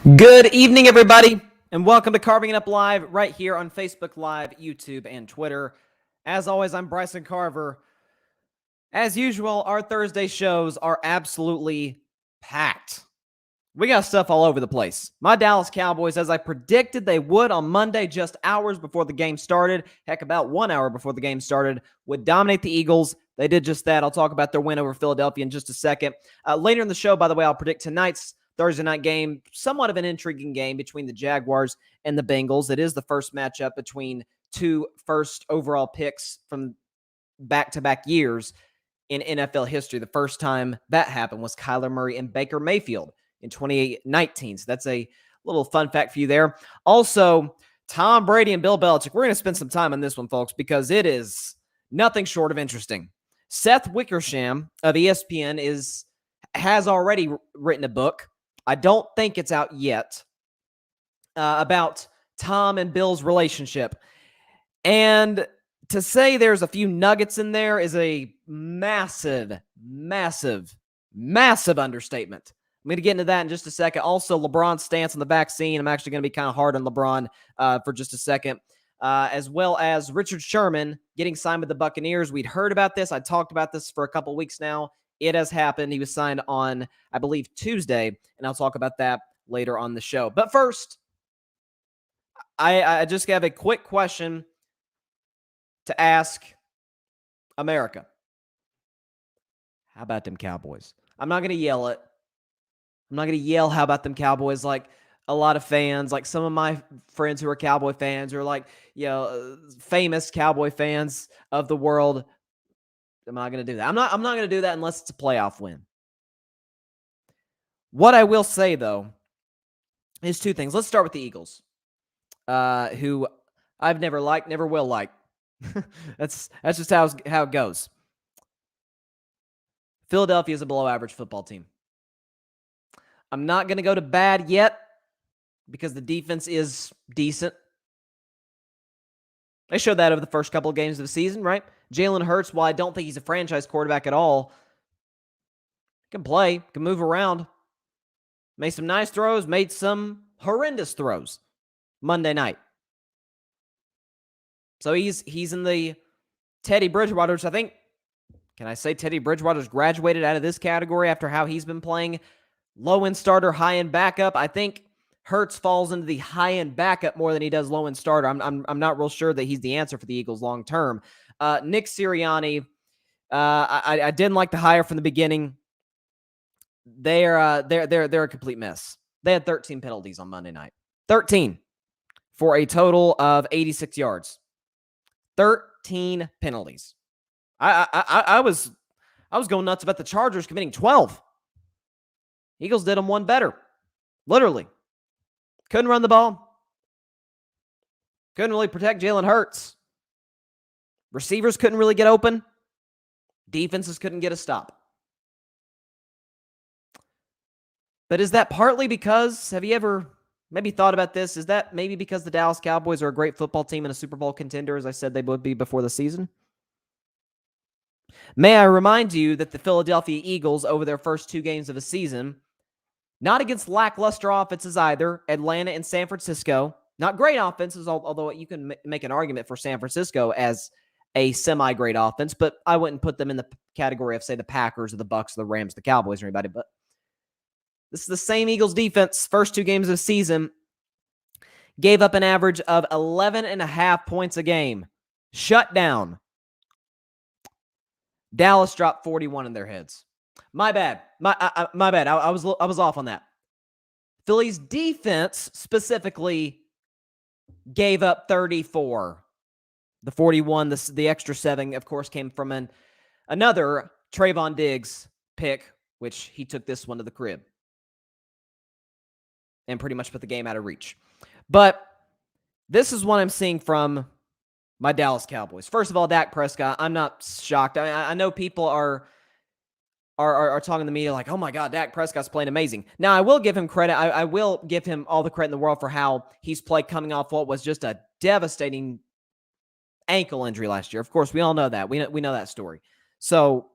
Good evening, everybody, and welcome to Carving It Up Live right here on Facebook Live, YouTube, and Twitter. As always, I'm Bryson Carver. As usual, our Thursday shows are absolutely packed. We got stuff all over the place. My Dallas Cowboys, as I predicted they would on Monday, just hours before the game started, heck, about 1 hour before the game started, would dominate the Eagles. They did just that. I'll talk about their win over Philadelphia in just a second. Later in the show, by the way, I'll predict tonight's Thursday night game, somewhat of an intriguing game between the Jaguars and the Bengals. It is the first matchup between two first overall picks from back-to-back years in NFL history. The first time that happened was Kyler Murray and Baker Mayfield in 2019. So that's a little fun fact for you there. Also, Tom Brady and Bill Belichick. We're going to spend some time on this one, folks, because it is nothing short of interesting. Seth Wickersham of ESPN has already written a book. I don't think it's out yet, about Tom and Bill's relationship. And to say there's a few nuggets in there is a massive, massive, massive understatement. I'm going to get into that in just a second. Also, LeBron's stance on the vaccine. I'm actually going to be kind of hard on LeBron for just a second, as well as Richard Sherman getting signed with the Buccaneers. We'd heard about this. I talked about this for a couple weeks now. It has happened. He was signed on, I believe, Tuesday, and I'll talk about that later on the show. But first, I just have a quick question to ask America. How about them Cowboys? I'm not going to yell it. I'm not going to yell, how about them Cowboys, like a lot of fans, like some of my friends who are Cowboy fans or like, famous Cowboy fans of the world. I'm not going to do that. I'm not going to do that unless it's a playoff win. What I will say, though, is two things. Let's start with the Eagles, who I've never liked, never will like. That's just how it goes. Philadelphia is a below-average football team. I'm not going to go to bad yet because the defense is decent. They showed that over the first couple of games of the season, right? Jalen Hurts, while I don't think he's a franchise quarterback at all, can play, can move around. Made some nice throws, made some horrendous throws Monday night. So he's in the Teddy Bridgewater, which I think, can I say Teddy Bridgewater's graduated out of this category after how he's been playing? Low-end starter, high-end backup. I think Hurts falls into the high-end backup more than he does low-end starter. I'm not real sure that he's the answer for the Eagles long-term. Nick Sirianni, I didn't like the hire from the beginning. They're a complete mess. They had 13 penalties on Monday night. 13 for a total of 86 yards. 13 penalties. I was going nuts about the Chargers committing 12. Eagles did them one better. Literally. Couldn't run the ball. Couldn't really protect Jalen Hurts. Receivers couldn't really get open. Defenses couldn't get a stop. But is that partly because, have you ever maybe thought about this? Is that maybe because the Dallas Cowboys are a great football team and a Super Bowl contender, as I said they would be before the season? May I remind you that the Philadelphia Eagles, over their first two games of the season, not against lackluster offenses either, Atlanta and San Francisco, not great offenses, although you can make an argument for San Francisco as a semi-great offense, but I wouldn't put them in the category of, say, the Packers or the Bucs, the Rams, the Cowboys, or anybody. But this is the same Eagles defense. First two games of the season gave up an average of 11.5 points a game. Shut down. Dallas dropped 41 in their heads. My bad. My bad. I was off on that. Philly's defense specifically gave up 34. The 41, the extra 7, of course, came from another Trayvon Diggs pick, which he took this one to the crib and pretty much put the game out of reach. But this is what I'm seeing from my Dallas Cowboys. First of all, Dak Prescott, I'm not shocked. I know people are talking to the media like, oh my God, Dak Prescott's playing amazing. Now, I will give him credit. I will give him all the credit in the world for how he's played coming off what was just a devastating ankle injury last year. Of course, we all know that. We know that story. So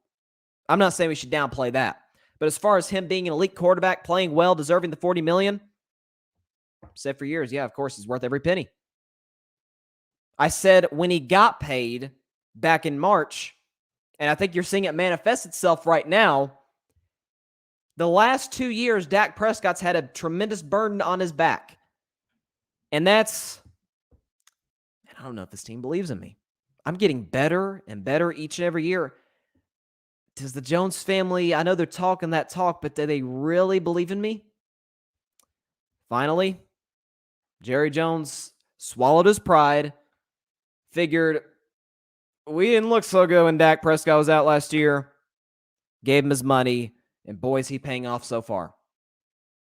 I'm not saying we should downplay that. But as far as him being an elite quarterback, playing well, deserving the $40 million, Said for years, yeah, of course, he's worth every penny. I said when he got paid back in March, and I think you're seeing it manifest itself right now, the last 2 years, Dak Prescott's had a tremendous burden on his back. And that's, I don't know if this team believes in me. I'm getting better and better each and every year. Does the Jones family, I know they're talking that talk, but do they really believe in me? Finally, Jerry Jones swallowed his pride, figured we didn't look so good when Dak Prescott was out last year, gave him his money, and boy, is he paying off so far.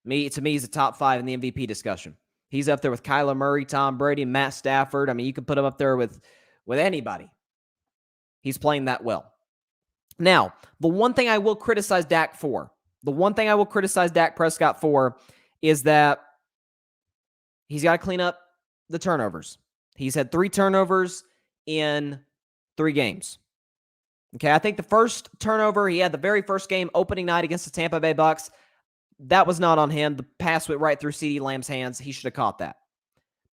To me, he's a top 5 in the MVP discussion. He's up there with Kyler Murray, Tom Brady, Matt Stafford. I mean, you can put him up there with anybody. He's playing that well. Now, the one thing I will criticize Dak Prescott for is that he's got to clean up the turnovers. He's had 3 turnovers in 3 games. Okay, I think the first turnover, he had the very first game, opening night against the Tampa Bay Bucs. That was not on him. The pass went right through CeeDee Lamb's hands. He should have caught that.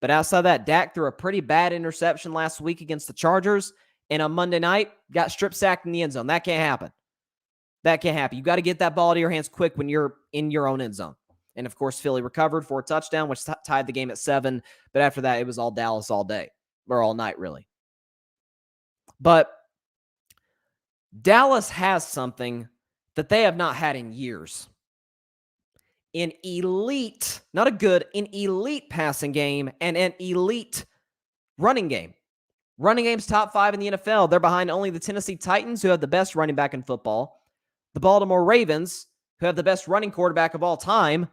But outside of that, Dak threw a pretty bad interception last week against the Chargers, and on Monday night, got strip sacked in the end zone. That can't happen. You got to get that ball to your hands quick when you're in your own end zone. And, of course, Philly recovered for a touchdown, which tied the game at 7. But after that, it was all Dallas all day, or all night, really. But Dallas has something that they have not had in years. An elite, not a good, an elite passing game and an elite running game. Running game's top 5 in the NFL. They're behind only the Tennessee Titans, who have the best running back in football, the Baltimore Ravens, who have the best running quarterback of all time,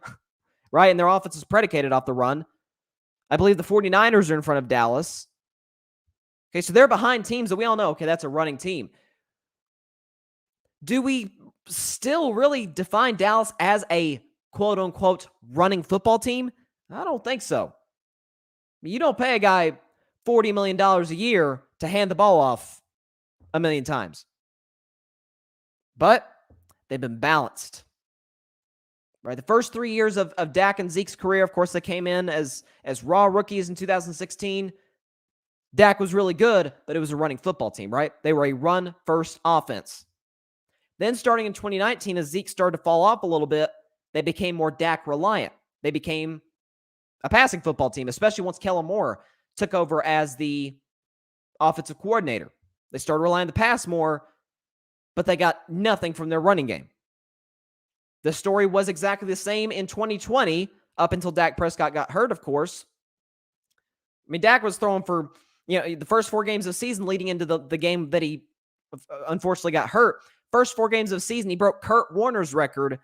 right? And their offense is predicated off the run. I believe the 49ers are in front of Dallas. Okay, so they're behind teams that we all know, okay, that's a running team. Do we still really define Dallas as a quote-unquote running football team? I don't think so. You don't pay a guy $40 million a year to hand the ball off a million times. But they've been balanced. Right? The first 3 years of Dak and Zeke's career, of course, they came in as raw rookies in 2016. Dak was really good, but it was a running football team, right? They were a run-first offense. Then starting in 2019, as Zeke started to fall off a little bit, they became more Dak reliant. They became a passing football team, especially once Kellen Moore took over as the offensive coordinator. They started relying on the pass more, but they got nothing from their running game. The story was exactly the same in 2020, up until Dak Prescott got hurt, of course. I mean, Dak was throwing for, the first 4 games of the season leading into the game that he unfortunately got hurt. First 4 games of the season, he broke Kurt Warner's record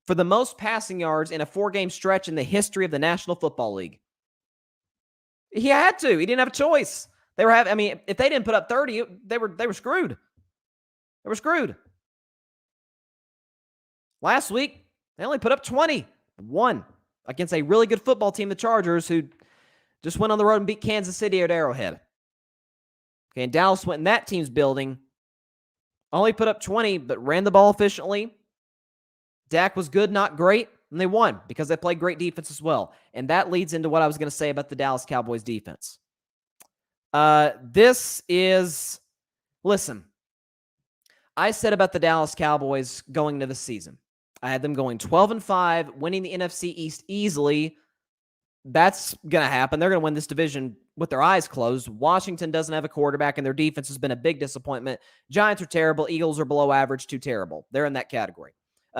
for the most passing yards in a 4-game stretch in the history of the National Football League. He had to. He didn't have a choice. If they didn't put up 30, they were screwed. They were screwed. Last week, they only put up 21 against a really good football team, the Chargers, who just went on the road and beat Kansas City at Arrowhead. Okay, and Dallas went in that team's building, only put up 20, but ran the ball efficiently. Dak was good, not great, and they won because they played great defense as well. And that leads into what I was going to say about the Dallas Cowboys defense. Listen, I said about the Dallas Cowboys going into the season, I had them going 12-5, winning the NFC East easily. That's going to happen. They're going to win this division with their eyes closed. Washington doesn't have a quarterback, and their defense has been a big disappointment. Giants are terrible. Eagles are below average, too terrible. They're in that category.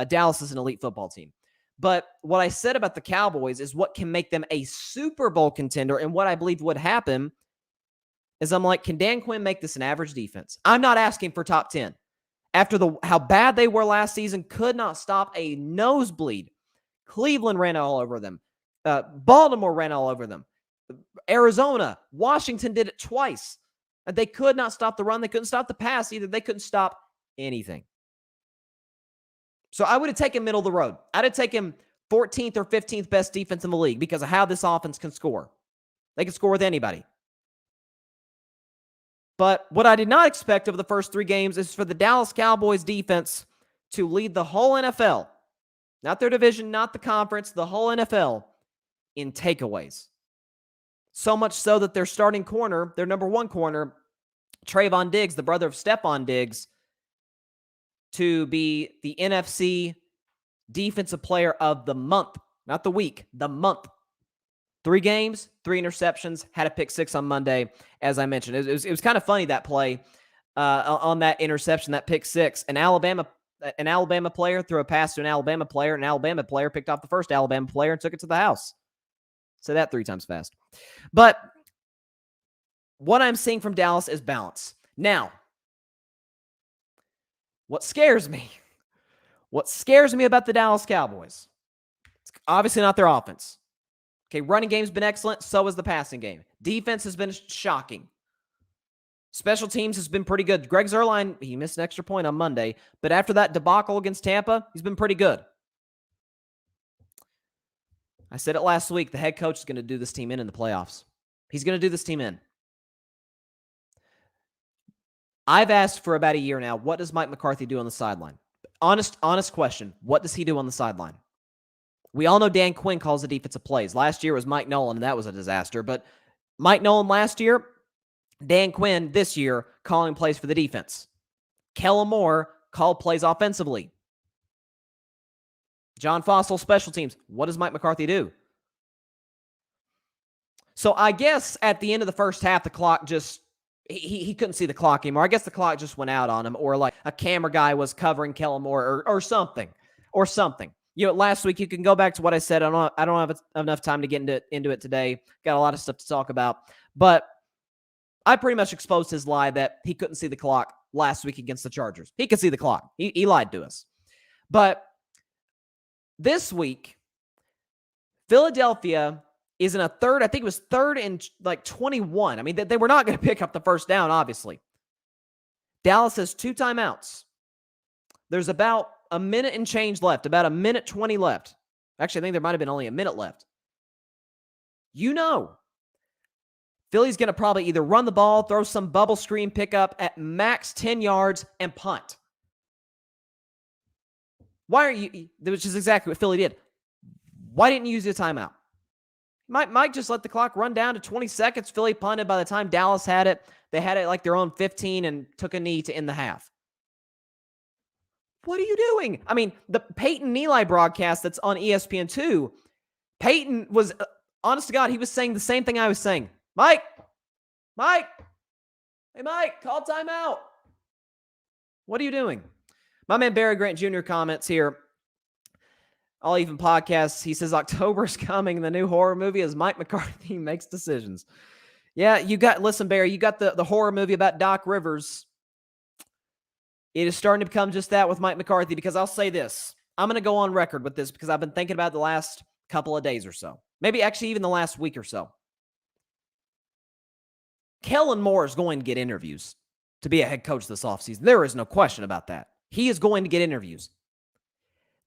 Dallas is an elite football team. But what I said about the Cowboys is what can make them a Super Bowl contender, and what I believe would happen is I'm like, can Dan Quinn make this an average defense? I'm not asking for top 10. After how bad they were last season, could not stop a nosebleed. Cleveland ran all over them. Baltimore ran all over them. Arizona, Washington did it twice. They could not stop the run. They couldn't stop the pass either. They couldn't stop anything. So I would have taken middle of the road. I'd have taken 14th or 15th best defense in the league because of how this offense can score. They can score with anybody. But what I did not expect of the first 3 games is for the Dallas Cowboys defense to lead the whole NFL, not their division, not the conference, the whole NFL, in takeaways. So much so that their starting corner, their number one corner, Trayvon Diggs, the brother of Stephon Diggs, to be the NFC Defensive Player of the month, not the week, the month. 3 games, 3 interceptions, had a pick 6 on Monday, as I mentioned. It was kind of funny, that play on that interception, that pick 6. An Alabama player threw a pass to an Alabama player picked off the first Alabama player and took it to the house. Say that 3 times fast. But what I'm seeing from Dallas is balance. Now, what scares me about the Dallas Cowboys, it's obviously not their offense. Okay, running game's been excellent, so has the passing game. Defense has been shocking. Special teams has been pretty good. Greg Zuerlein, he missed an extra point on Monday, but after that debacle against Tampa, he's been pretty good. I said it last week, the head coach is going to do this team in the playoffs. He's going to do this team in. I've asked for about a year now, what does Mike McCarthy do on the sideline? Honest question. What does he do on the sideline? We all know Dan Quinn calls the defensive plays. Last year was Mike Nolan, and that was a disaster. But Mike Nolan last year, Dan Quinn this year calling plays for the defense. Kellen Moore called plays offensively. John Fossil, special teams. What does Mike McCarthy do? So I guess at the end of the first half, the clock just, he couldn't see the clock anymore. I guess the clock just went out on him, or like a camera guy was covering Kellen Moore or something. You know, last week, you can go back to what I said. I don't have enough time to get into it today. Got a lot of stuff to talk about. But I pretty much exposed his lie that he couldn't see the clock last week against the Chargers. He could see the clock. He lied to us. But this week, Philadelphia is in a third. I think it was third and like 21. I mean, they were not going to pick up the first down, obviously. Dallas has 2 timeouts. There's about a minute and change left, about a minute 20 left. Actually, I think there might have been only a minute left. You know, Philly's going to probably either run the ball, throw some bubble screen pickup at max 10 yards, and punt. Which is exactly what Philly did. Why didn't you use your timeout? Mike just let the clock run down to 20 seconds. Philly punted. By the time Dallas had it, they had it like their own 15 and took a knee to end the half. What are you doing? I mean, the Peyton Eli broadcast that's on ESPN2, Peyton was, honest to God, he was saying the same thing I was saying. Mike, hey, Mike, call timeout. What are you doing? My man Barry Grant Jr. comments here. All Even Podcasts, he says, October's coming. The new horror movie as Mike McCarthy makes decisions. Yeah, listen, Barry, you got the horror movie about Doc Rivers. It is starting to become just that with Mike McCarthy, because I'll say this. I'm going to go on record with this because I've been thinking about it the last couple of days or so. Maybe actually even the last week or so. Kellen Moore is going to get interviews to be a head coach this offseason. There is no question about that. He is going to get interviews.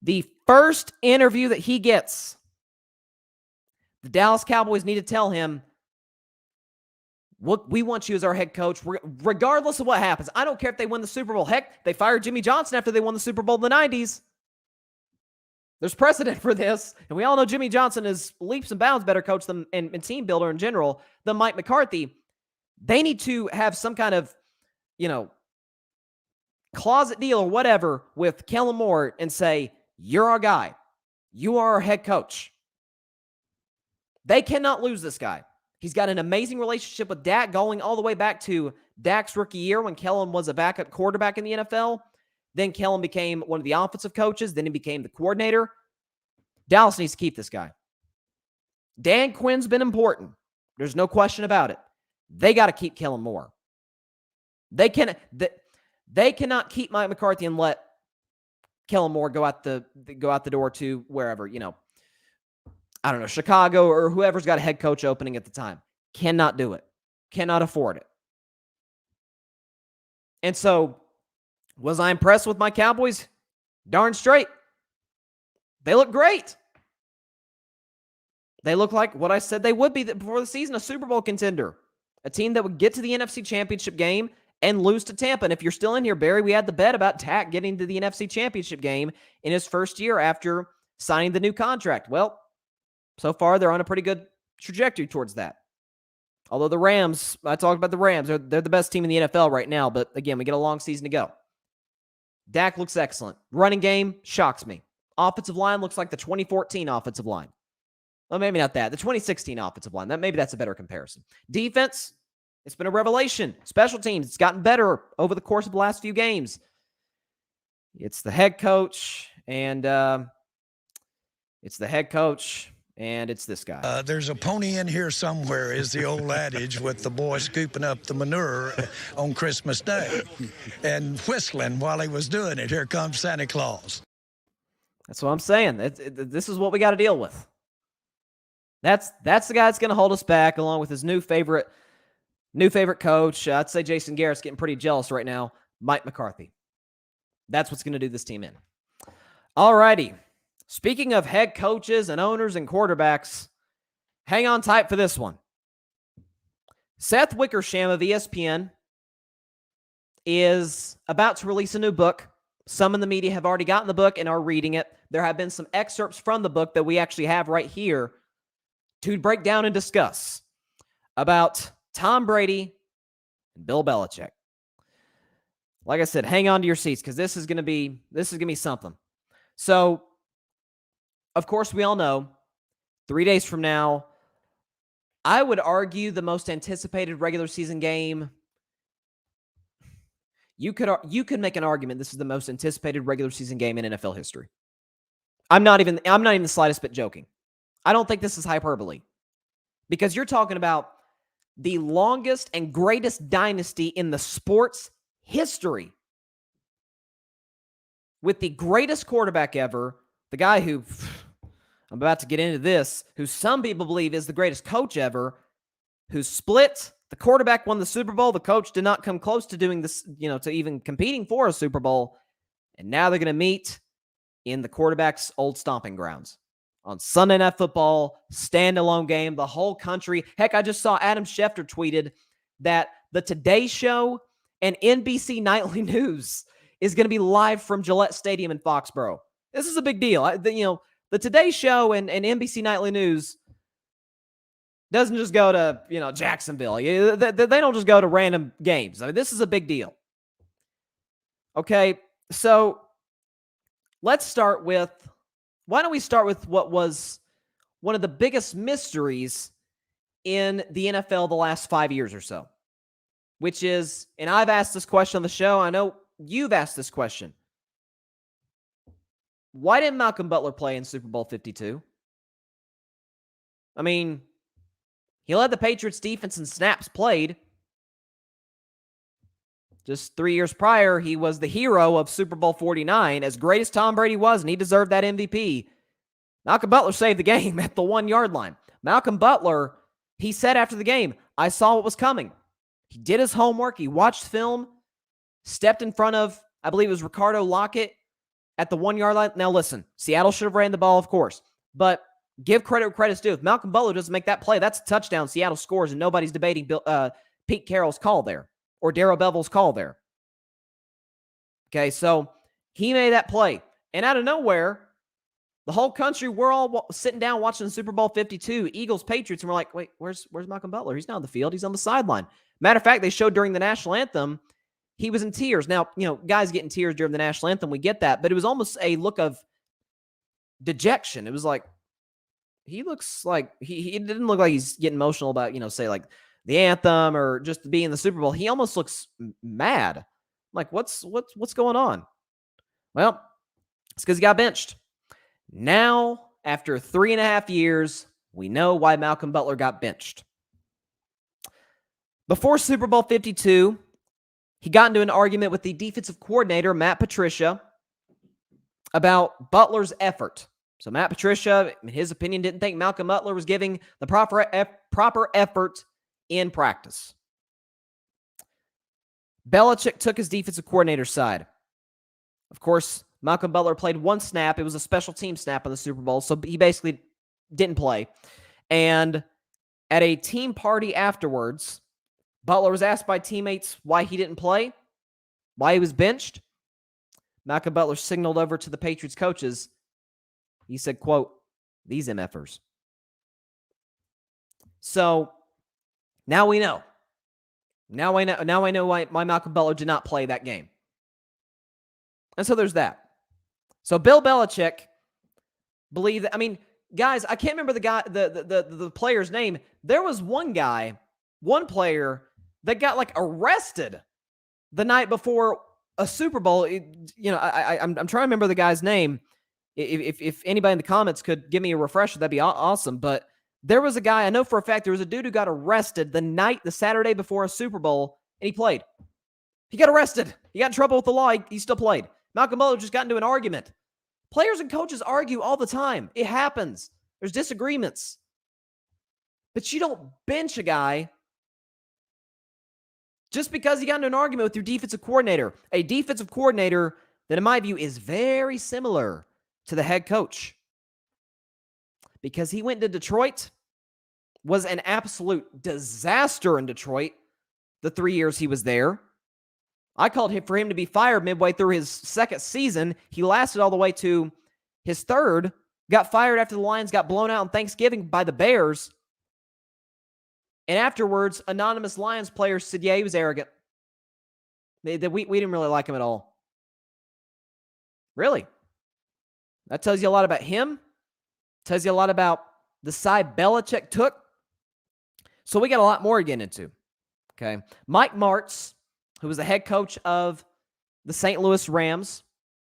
The first interview that he gets, the Dallas Cowboys need to tell him, we want you as our head coach, regardless of what happens. I don't care if they win the Super Bowl. Heck, they fired Jimmy Johnson after they won the Super Bowl in the 90s. There's precedent for this. And we all know Jimmy Johnson is leaps and bounds better coach than and team builder in general than Mike McCarthy. They need to have some kind of, closet deal or whatever with Kellen Moore and say, you're our guy. You are our head coach. They cannot lose this guy. He's got an amazing relationship with Dak going all the way back to Dak's rookie year when Kellen was a backup quarterback in the NFL. Then Kellen became one of the offensive coaches. Then he became the coordinator. Dallas needs to keep this guy. Dan Quinn's been important. There's no question about it. They got to keep Kellen Moore. They cannot keep Mike McCarthy and let Kellen Moore go out the door to wherever, I don't know, Chicago or whoever's got a head coach opening at the time. Cannot do it. Cannot afford it. And so, was I impressed with my Cowboys? Darn straight. They look great. They look like what I said they would be before the season, a Super Bowl contender. A team that would get to the NFC Championship game and lose to Tampa. And if you're still in here, Barry, we had the bet about Dak getting to the NFC Championship game in his first year after signing the new contract. Well, So far, they're on a pretty good trajectory towards that. Although the Rams, I talked about the Rams, they're the best team in the NFL right now, but again, we get a long season to go. Dak looks excellent. Running game shocks me. Offensive line looks like the 2014 offensive line. Well, maybe not that. The 2016 offensive line. Maybe that's a better comparison. Defense, it's been a revelation. Special teams, it's gotten better over the course of the last few games. It's the head coach, and it's this guy. There's a pony in here somewhere, is the old adage, with the boy scooping up the manure on Christmas Day and whistling while he was doing it. Here comes Santa Claus. That's what I'm saying. This is what we got to deal with. That's the guy that's going to hold us back, along with his new favorite coach. I'd say Jason Garrett's getting pretty jealous right now. Mike McCarthy. That's what's going to do this team in. All righty. Speaking of head coaches and owners and quarterbacks, hang on tight for this one. Seth Wickersham of ESPN is about to release a new book. Some in the media have already gotten the book and are reading it. There have been some excerpts from the book that we actually have right here to break down and discuss about Tom Brady and Bill Belichick. Like I said, hang on to your seats because this is gonna be something. So, of course, we all know 3 days from now, I would argue the most anticipated regular season game. You could make an argument this is the most anticipated regular season game in NFL history. I'm not even the slightest bit joking. I don't think this is hyperbole. Because you're talking about the longest and greatest dynasty in the sports history. With the greatest quarterback ever, the guy who, I'm about to get into this, who some people believe is the greatest coach ever, who split. The quarterback won the Super Bowl. The coach did not come close to doing this, to even competing for a Super Bowl. And now they're going to meet in the quarterback's old stomping grounds. On Sunday Night Football, standalone game, the whole country. Heck, I just saw Adam Schefter tweeted that the Today Show and NBC Nightly News is going to be live from Gillette Stadium in Foxborough. This is a big deal. The Today Show and NBC Nightly News doesn't just go to, Jacksonville. They don't just go to random games. I mean, this is a big deal. Okay, so why don't we start with what was one of the biggest mysteries in the NFL the last 5 years or so, which is, and I've asked this question on the show, I know you've asked this question. Why didn't Malcolm Butler play in Super Bowl 52? I mean, he led the Patriots defense in snaps played. Just 3 years prior, he was the hero of Super Bowl 49. As great as Tom Brady was, and he deserved that MVP, Malcolm Butler saved the game at the 1 yard line. Malcolm Butler, he said after the game, I saw what was coming. He did his homework. He watched film, stepped in front of, I believe it was Ricardo Lockett at the 1 yard line. Now listen, Seattle should have ran the ball, of course, but give credit where credit's due. If Malcolm Butler doesn't make that play, that's a touchdown. Seattle scores, and nobody's debating Pete Carroll's call there or Darrell Bevell's call there. Okay, so he made that play. And out of nowhere, the whole country, we're all sitting down watching Super Bowl 52, Eagles, Patriots, and we're like, wait, where's Malcolm Butler? He's not on the field. He's on the sideline. Matter of fact, they showed during the national anthem, he was in tears. Now, guys get in tears during the national anthem. We get that. But it was almost a look of dejection. It was like, he looks like, he didn't look like he's getting emotional about, say like the anthem or just being in the Super Bowl. He almost looks mad. I'm like, what's going on? Well, it's because he got benched. Now, after 3.5 years, we know why Malcolm Butler got benched. Before Super Bowl 52, he got into an argument with the defensive coordinator, Matt Patricia, about Butler's effort. So Matt Patricia, in his opinion, didn't think Malcolm Butler was giving the proper effort in practice. Belichick took his defensive coordinator's side. Of course, Malcolm Butler played one snap. It was a special team snap in the Super Bowl, so he basically didn't play. And at a team party afterwards, Butler was asked by teammates why he didn't play, why he was benched. Malcolm Butler signaled over to the Patriots coaches. He said, quote, "These MFers." So now we know. Now I know why Malcolm Butler did not play that game. And so there's that. So Bill Belichick believed that, I mean, guys, I can't remember the player's name. There was one player that got like arrested the night before a Super Bowl. I'm trying to remember the guy's name. If anybody in the comments could give me a refresher, that'd be awesome. But there was a guy, I know for a fact, there was a dude who got arrested the Saturday before a Super Bowl, and he played. He got arrested. He got in trouble with the law. He still played. Malcolm Butler just got into an argument. Players and coaches argue all the time. It happens. There's disagreements. But you don't bench a guy just because he got into an argument with your defensive coordinator. A defensive coordinator that, in my view, is very similar to the head coach. Because he went to Detroit, was an absolute disaster in Detroit the 3 years he was there. I called for him to be fired midway through his second season. He lasted all the way to his third, got fired after the Lions got blown out on Thanksgiving by the Bears. And afterwards, anonymous Lions players said, yeah, he was arrogant. We didn't really like him at all. Really? That tells you a lot about him. Tells you a lot about the side Belichick took. So we got a lot more to get into. Okay. Mike Martz, who was the head coach of the St. Louis Rams,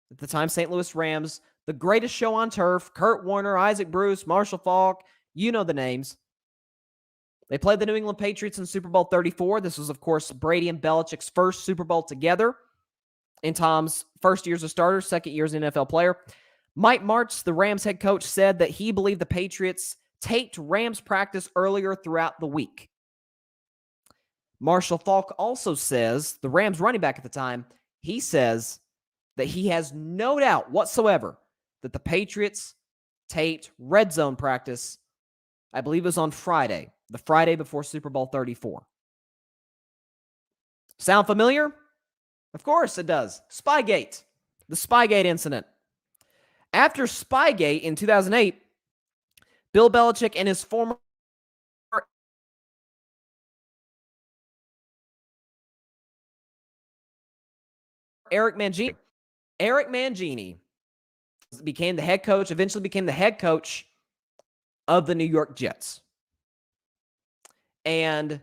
at the time St. Louis Rams, the greatest show on turf, Kurt Warner, Isaac Bruce, Marshall Faulk, you know the names. They played the New England Patriots in Super Bowl 34. This was, of course, Brady and Belichick's first Super Bowl together. In Tom's first year as a starter, second year as an NFL player. Mike Martz, the Rams head coach, said that he believed the Patriots taped Rams practice earlier throughout the week. Marshall Faulk also says, the Rams running back at the time, he says that he has no doubt whatsoever that the Patriots taped red zone practice, I believe it was on Friday, the Friday before Super Bowl 34. Sound familiar? Of course it does. Spygate. The Spygate incident. After Spygate in 2008, Bill Belichick and his former Eric Mangini became the head coach, eventually became the head coach of the New York Jets. And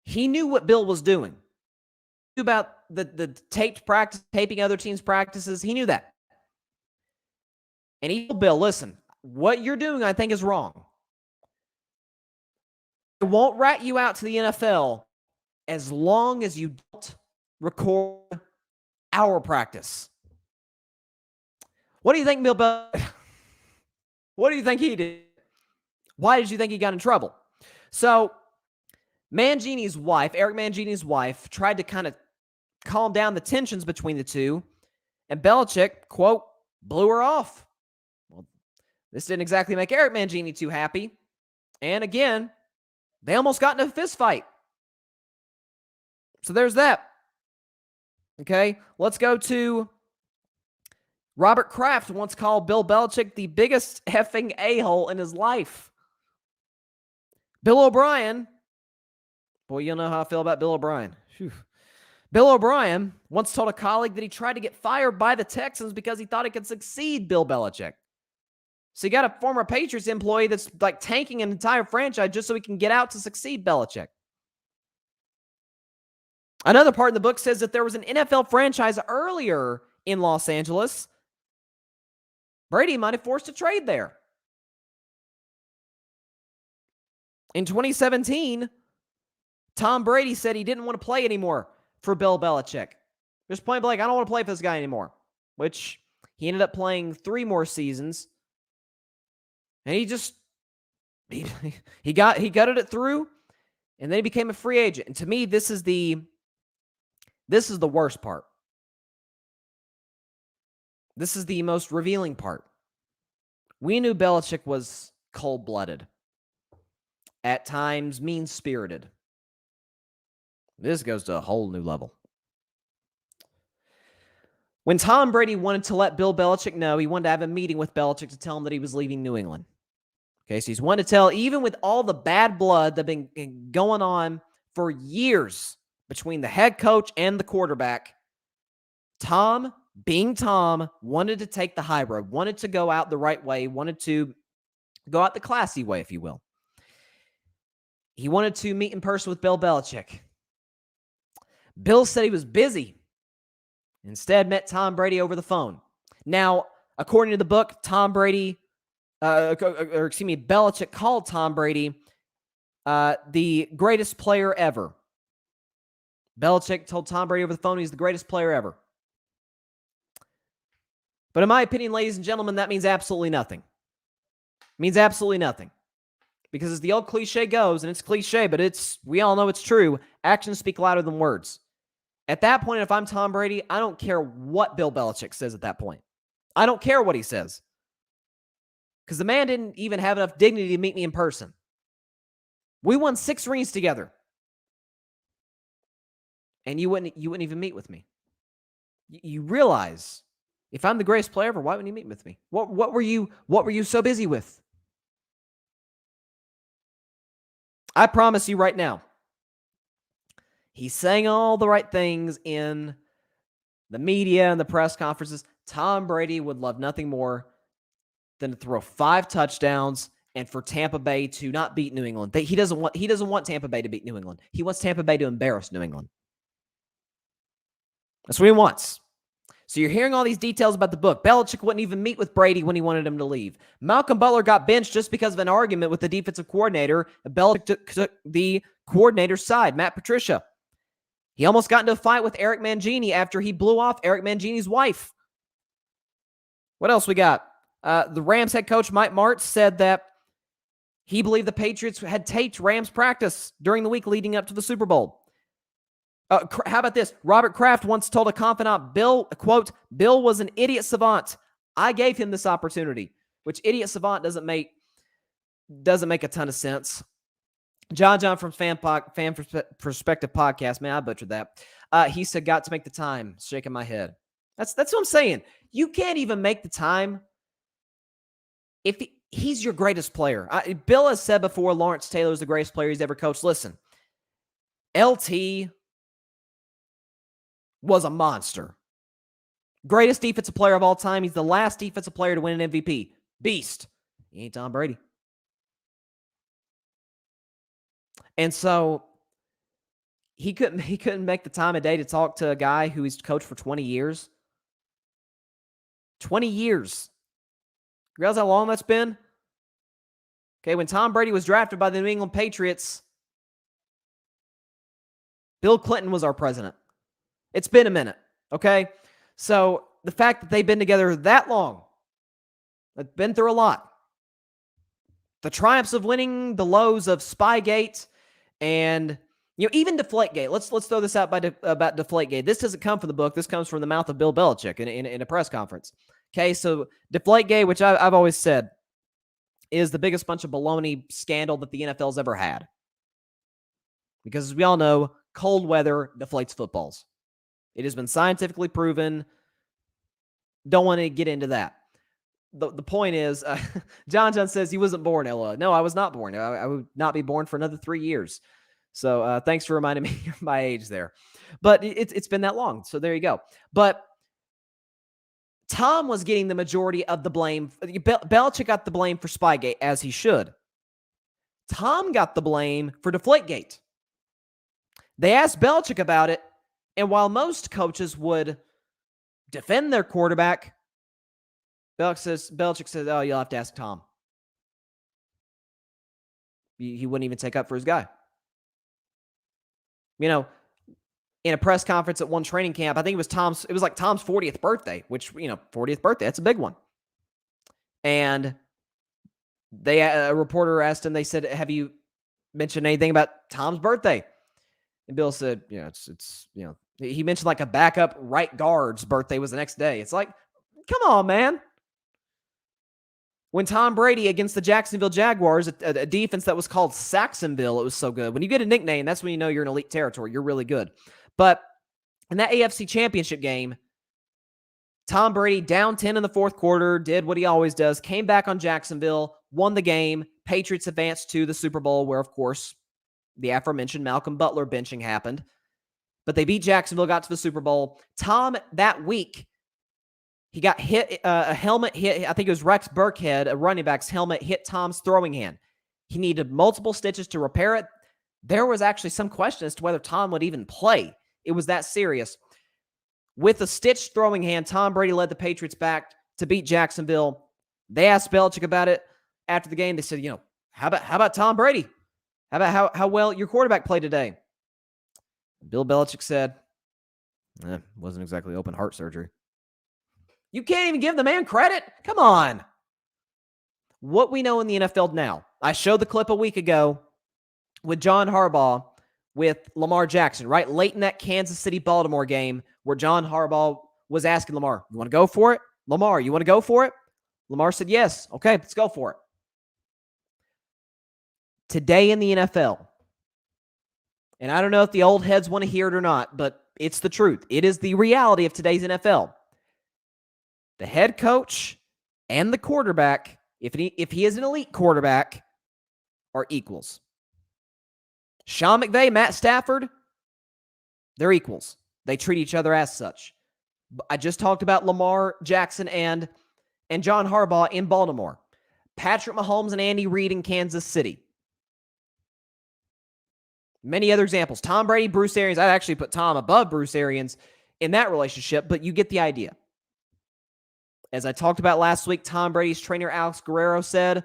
he knew what Bill was doing. He knew about the taped practice, taping other teams' practices. He knew that. And he told Bill, listen, what you're doing, I think, is wrong. I won't rat you out to the NFL as long as you don't record our practice. What do you think, Bill Belichick? What do you think he did? Why did you think he got in trouble? So, Mangini's wife, Eric Mangini's wife, tried to kind of calm down the tensions between the two, and Belichick, quote, blew her off. Well, this didn't exactly make Eric Mangini too happy. And again, they almost got in a fist fight. So there's that. Okay, let's go to Robert Kraft once called Bill Belichick the biggest effing a-hole in his life. Bill O'Brien, boy, you know how I feel about Bill O'Brien. Whew. Bill O'Brien once told a colleague that he tried to get fired by the Texans because he thought he could succeed Bill Belichick. So you got a former Patriots employee that's like tanking an entire franchise just so he can get out to succeed Belichick. Another part in the book says that there was an NFL franchise earlier in Los Angeles. Brady might have forced a trade there. In 2017, Tom Brady said he didn't want to play anymore for Bill Belichick. Just point blank, I don't want to play for this guy anymore. Which he ended up playing 3 more seasons. And he gutted it through, and then he became a free agent. And to me, this is the worst part. This is the most revealing part. We knew Belichick was cold-blooded. At times, mean-spirited. This goes to a whole new level. When Tom Brady wanted to let Bill Belichick know, he wanted to have a meeting with Belichick to tell him that he was leaving New England. Okay, so he's one to tell, even with all the bad blood that's been going on for years between the head coach and the quarterback, Tom, being Tom, wanted to take the high road, wanted to go out the right way, wanted to go out the classy way, if you will. He wanted to meet in person with Bill Belichick. Bill said he was busy. Instead, met Tom Brady over the phone. Now, according to the book, Belichick called Tom Brady the greatest player ever. Belichick told Tom Brady over the phone he's the greatest player ever. But in my opinion, ladies and gentlemen, that means absolutely nothing. It means absolutely nothing. Because as the old cliche goes, and it's cliche, but we all know it's true, actions speak louder than words. At that point, if I'm Tom Brady, I don't care what Bill Belichick says at that point. I don't care what he says. Because the man didn't even have enough dignity to meet me in person. We won 6 rings together. And you wouldn't even meet with me. You realize, if I'm the greatest player ever, why wouldn't you meet with me? What were you so busy with? I promise you right now, he's saying all the right things in the media and the press conferences. Tom Brady would love nothing more than to throw 5 touchdowns and for Tampa Bay to not beat New England. He doesn't want Tampa Bay to beat New England. He wants Tampa Bay to embarrass New England. That's what he wants. So you're hearing all these details about the book. Belichick wouldn't even meet with Brady when he wanted him to leave. Malcolm Butler got benched just because of an argument with the defensive coordinator. Belichick took the coordinator's side, Matt Patricia. He almost got into a fight with Eric Mangini after he blew off Eric Mangini's wife. What else we got? The Rams head coach, Mike Martz, said that he believed the Patriots had taped Rams practice during the week leading up to the Super Bowl. How about this? Robert Kraft once told a confidant, Bill, quote, Bill was an idiot savant. I gave him this opportunity, which idiot savant doesn't make a ton of sense. John from Fan Perspective Podcast, man, I butchered that. He said, got to make the time, shaking my head. That's what I'm saying. You can't even make the time if he's your greatest player. Bill has said before Lawrence Taylor is the greatest player he's ever coached. Listen, LT was a monster. Greatest defensive player of all time. He's the last defensive player to win an MVP. Beast. He ain't Tom Brady. And so he couldn't make the time of day to talk to a guy who he's coached for 20 years. 20 years. You realize how long that's been? Okay, when Tom Brady was drafted by the New England Patriots, Bill Clinton was our president. It's been a minute, okay? So the fact that they've been together that long, they've been through a lot. The triumphs of winning, the lows of Spygate, and even Deflategate. Let's throw this out about Deflategate. This doesn't come from the book. This comes from the mouth of Bill Belichick in a press conference. Okay, so Deflategate, which I've always said, is the biggest bunch of baloney scandal that the NFL's ever had. Because as we all know, cold weather deflates footballs. It has been scientifically proven. Don't want to get into that. The point is, John says he wasn't born, Ella. No, I was not born. I would not be born for another 3 years. So thanks for reminding me of my age there. But it's been that long. So there you go. But Tom was getting the majority of the blame. Belichick got the blame for Spygate, as he should. Tom got the blame for Deflategate. They asked Belichick about it, and while most coaches would defend their quarterback, Belichick says, oh, you'll have to ask Tom. He wouldn't even take up for his guy. In a press conference at one training camp, I think it was Tom's 40th birthday, which, 40th birthday, that's a big one. And a reporter asked him, they said, have you mentioned anything about Tom's birthday? And Bill said, he mentioned like a backup right guard's birthday was the next day. It's like, come on, man. When Tom Brady against the Jacksonville Jaguars, a defense that was called Saxonville, it was so good. When you get a nickname, that's when you know you're in elite territory. You're really good. But in that AFC Championship game, Tom Brady down 10 in the fourth quarter, did what he always does, came back on Jacksonville, won the game, Patriots advanced to the Super Bowl where, of course, the aforementioned Malcolm Butler benching happened. But they beat Jacksonville, got to the Super Bowl. Tom, that week, he got hit, a helmet hit. I think it was Rex Burkhead, a running back's helmet, hit Tom's throwing hand. He needed multiple stitches to repair it. There was actually some question as to whether Tom would even play. It was that serious. With a stitched throwing hand, Tom Brady led the Patriots back to beat Jacksonville. They asked Belichick about it after the game. They said, how about Tom Brady? How about how well your quarterback played today? Bill Belichick said, wasn't exactly open heart surgery. You can't even give the man credit? Come on. What we know in the NFL now, I showed the clip a week ago with John Harbaugh with Lamar Jackson, right? Late in that Kansas City-Baltimore game where John Harbaugh was asking Lamar, you want to go for it? Lamar, you want to go for it? Lamar said, yes. Okay, let's go for it. Today in the NFL, and I don't know if the old heads want to hear it or not, but it's the truth. It is the reality of today's NFL. The head coach and the quarterback, if he is an elite quarterback, are equals. Sean McVay, Matt Stafford, they're equals. They treat each other as such. I just talked about Lamar Jackson and John Harbaugh in Baltimore. Patrick Mahomes and Andy Reid in Kansas City. Many other examples. Tom Brady, Bruce Arians. I'd actually put Tom above Bruce Arians in that relationship, but you get the idea. As I talked about last week, Tom Brady's trainer, Alex Guerrero, said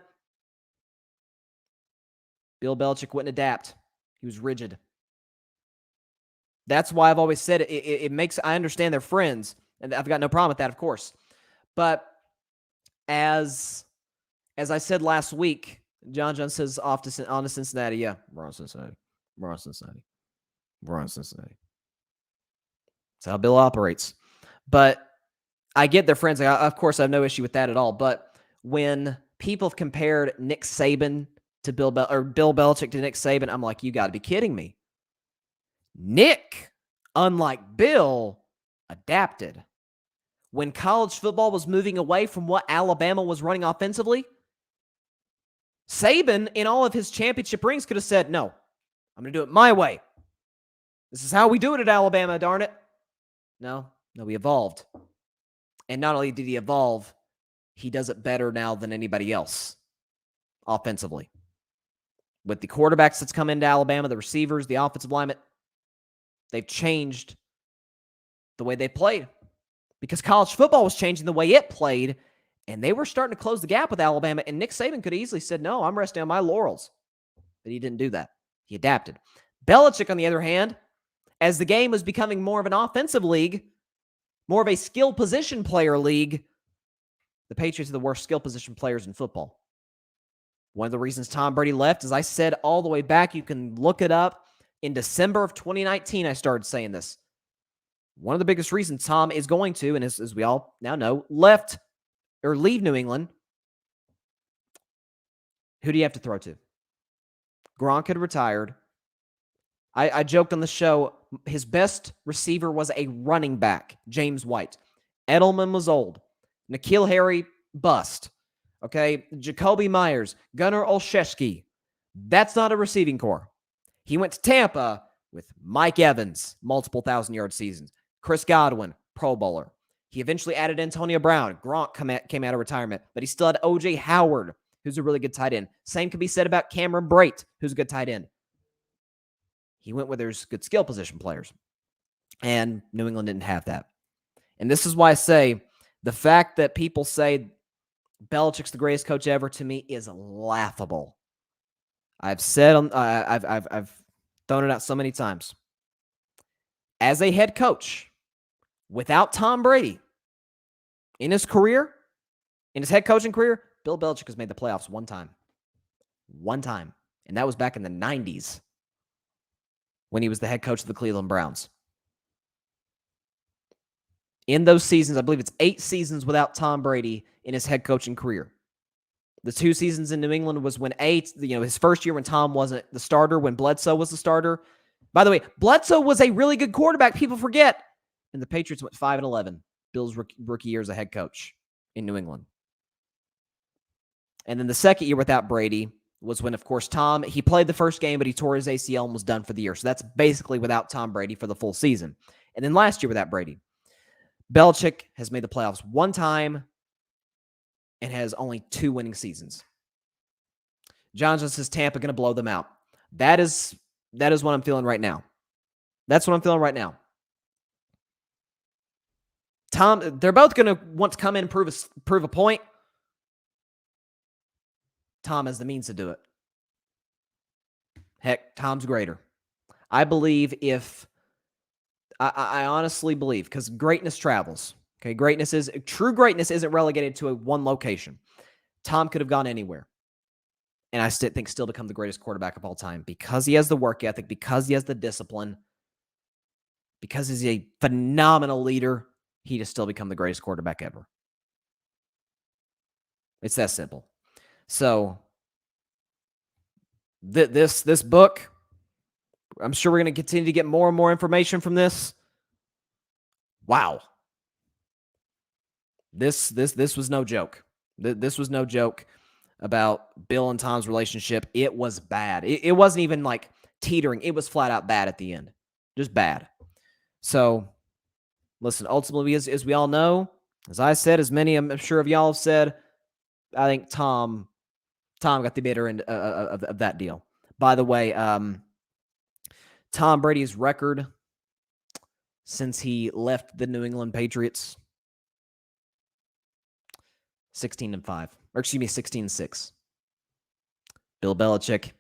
Bill Belichick wouldn't adapt. He was rigid. That's why I've always said it makes, I understand they're friends, and I've got no problem with that, of course. But as I said last week, John says on to Cincinnati. Yeah, we're on Cincinnati. We're on Cincinnati. We're on Cincinnati. That's how Bill operates. But I get their friends. Of course, I have no issue with that at all. But when people have compared Nick Saban to Bill Belichick to Nick Saban, I'm like, you got to be kidding me. Nick, unlike Bill, adapted. When college football was moving away from what Alabama was running offensively, Saban, in all of his championship rings, could have said, no, I'm going to do it my way. This is how we do it at Alabama, darn it. No, he evolved. And not only did he evolve, he does it better now than anybody else offensively. With the quarterbacks that's come into Alabama, the receivers, the offensive linemen, they've changed the way they played because college football was changing the way it played, and they were starting to close the gap with Alabama, and Nick Saban could have easily said, no, I'm resting on my laurels. But he didn't do that. He adapted. Belichick, on the other hand, as the game was becoming more of an offensive league, more of a skill position player league, the Patriots are the worst skill position players in football. One of the reasons Tom Brady left, as I said all the way back, you can look it up. In December of 2019, I started saying this. One of the biggest reasons Tom is going to, and as we all now know, leave New England. Who do you have to throw to? Gronk had retired. I joked on the show, his best receiver was a running back, James White. Edelman was old. N'Keal Harry, bust. Okay, Jacoby Myers, Gunnar Olszewski. That's not a receiving core. He went to Tampa with Mike Evans, multiple 1,000-yard seasons. Chris Godwin, Pro Bowler. He eventually added Antonio Brown. Gronk came out of retirement, but he still had O.J. Howard, who's a really good tight end. Same can be said about Cameron Brate, who's a good tight end. He went where there's good skill position players. And New England didn't have that. And this is why I say the fact that people say Belichick's the greatest coach ever, to me, is laughable. I've said, I've thrown it out so many times. As a head coach, without Tom Brady, in his career, in his head coaching career, Bill Belichick has made the playoffs one time. One time. And that was back in the 90s when he was the head coach of the Cleveland Browns. In those seasons, I believe it's 8 seasons without Tom Brady in his head coaching career. The 2 seasons in New England was when his first year when Tom wasn't the starter, when Bledsoe was the starter. By the way, Bledsoe was a really good quarterback. People forget. And the Patriots went 5-11. Bill's rookie year as a head coach in New England. And then the second year without Brady, was when, of course, he played the first game, but he tore his ACL and was done for the year. So that's basically without Tom Brady for the full season. And then last year without Brady. Belichick has made the playoffs one time and has only 2 winning seasons. Johnson says Tampa going to blow them out. That is what I'm feeling right now. That's what I'm feeling right now. They're both going to want to come in and prove a point. Tom has the means to do it. Heck, Tom's greater. I believe I honestly believe, because greatness travels. Okay, true greatness isn't relegated to one location. Tom could have gone anywhere. And I think still become the greatest quarterback of all time because he has the work ethic, because he has the discipline, because he's a phenomenal leader. He'd have still become the greatest quarterback ever. It's that simple. So this book, I'm sure we're going to continue to get more and more information from this. Wow. This was no joke. This was no joke about Bill and Tom's relationship. It was bad. It wasn't even like teetering. It was flat out bad at the end. Just bad. So, listen, ultimately, as we all know, as I said, as many I'm sure of y'all have said, I think Tom got the better end of that deal. By the way, Tom Brady's record since he left the New England Patriots, 16-5. Or excuse me, 16-6. Bill Belichick,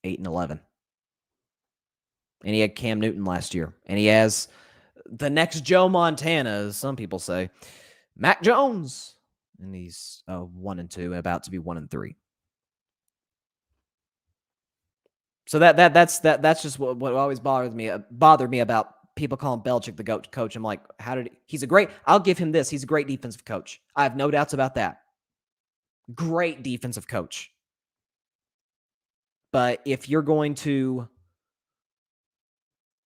8-11. And he had Cam Newton last year. And he has the next Joe Montana, as some people say, Mac Jones. And he's 1-2, about to be 1-3. So that's just what always bothered me about people calling Belichick the GOAT coach. I'm like, I'll give him this. He's a great defensive coach. I have no doubts about that. Great defensive coach. But if you're going to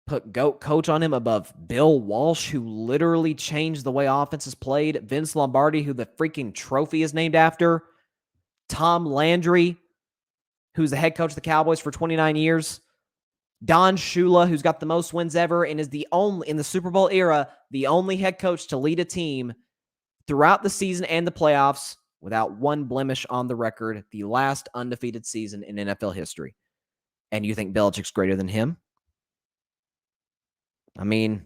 put GOAT coach on him above Bill Walsh, who literally changed the way offense is played, Vince Lombardi, who the freaking trophy is named after, Tom Landry, who's the head coach of the Cowboys for 29 years, Don Shula, who's got the most wins ever and is the only, in the Super Bowl era, the only head coach to lead a team throughout the season and the playoffs without one blemish on the record, the last undefeated season in NFL history. And you think Belichick's greater than him? I mean,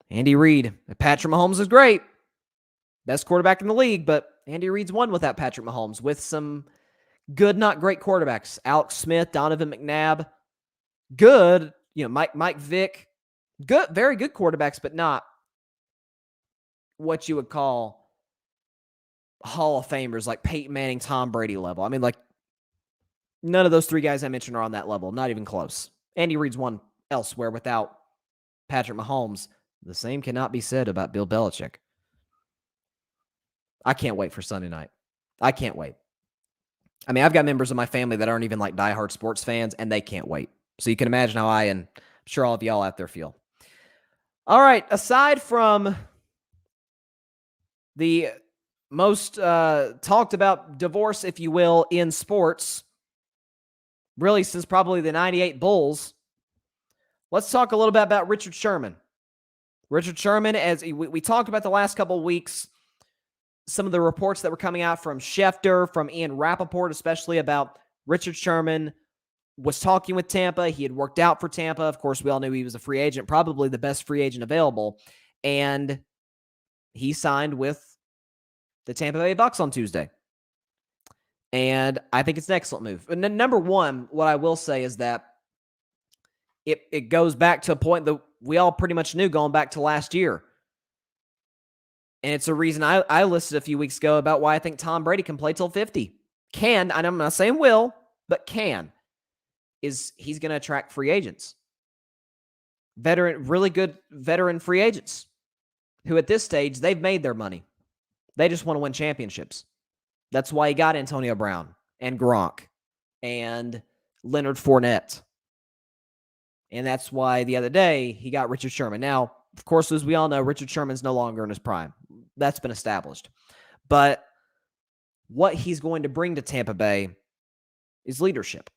Andy Reid. Patrick Mahomes is great. Best quarterback in the league, but Andy Reid's won without Patrick Mahomes with some good, not great quarterbacks. Alex Smith, Donovan McNabb. Good, Mike Vick. Good, very good quarterbacks, but not what you would call Hall of Famers like Peyton Manning, Tom Brady level. I mean, like, none of those three guys I mentioned are on that level. Not even close. Andy Reid's won elsewhere without Patrick Mahomes. The same cannot be said about Bill Belichick. I can't wait for Sunday night. I can't wait. I mean, I've got members of my family that aren't even like diehard sports fans, and they can't wait. So you can imagine how I, and I'm sure all of y'all out there feel. All right, aside from the most talked about divorce, if you will, in sports, really since probably the 98 Bulls, let's talk a little bit about Richard Sherman. Richard Sherman, as we talked about the last couple of weeks, some of the reports that were coming out from Schefter, from Ian Rappaport, especially about Richard Sherman was talking with Tampa. He had worked out for Tampa. Of course, we all knew he was a free agent, probably the best free agent available. And he signed with the Tampa Bay Bucs on Tuesday. And I think it's an excellent move. And then number one, what I will say is that it goes back to a point that we all pretty much knew going back to last year. And it's a reason I listed a few weeks ago about why I think Tom Brady can play till 50. Can, and I'm not saying will, but can, is he's going to attract free agents. Really good veteran free agents who at this stage, they've made their money. They just want to win championships. That's why he got Antonio Brown and Gronk and Leonard Fournette. And that's why the other day he got Richard Sherman. Now, of course, as we all know, Richard Sherman's no longer in his prime. That's been established. But what he's going to bring to Tampa Bay is leadership.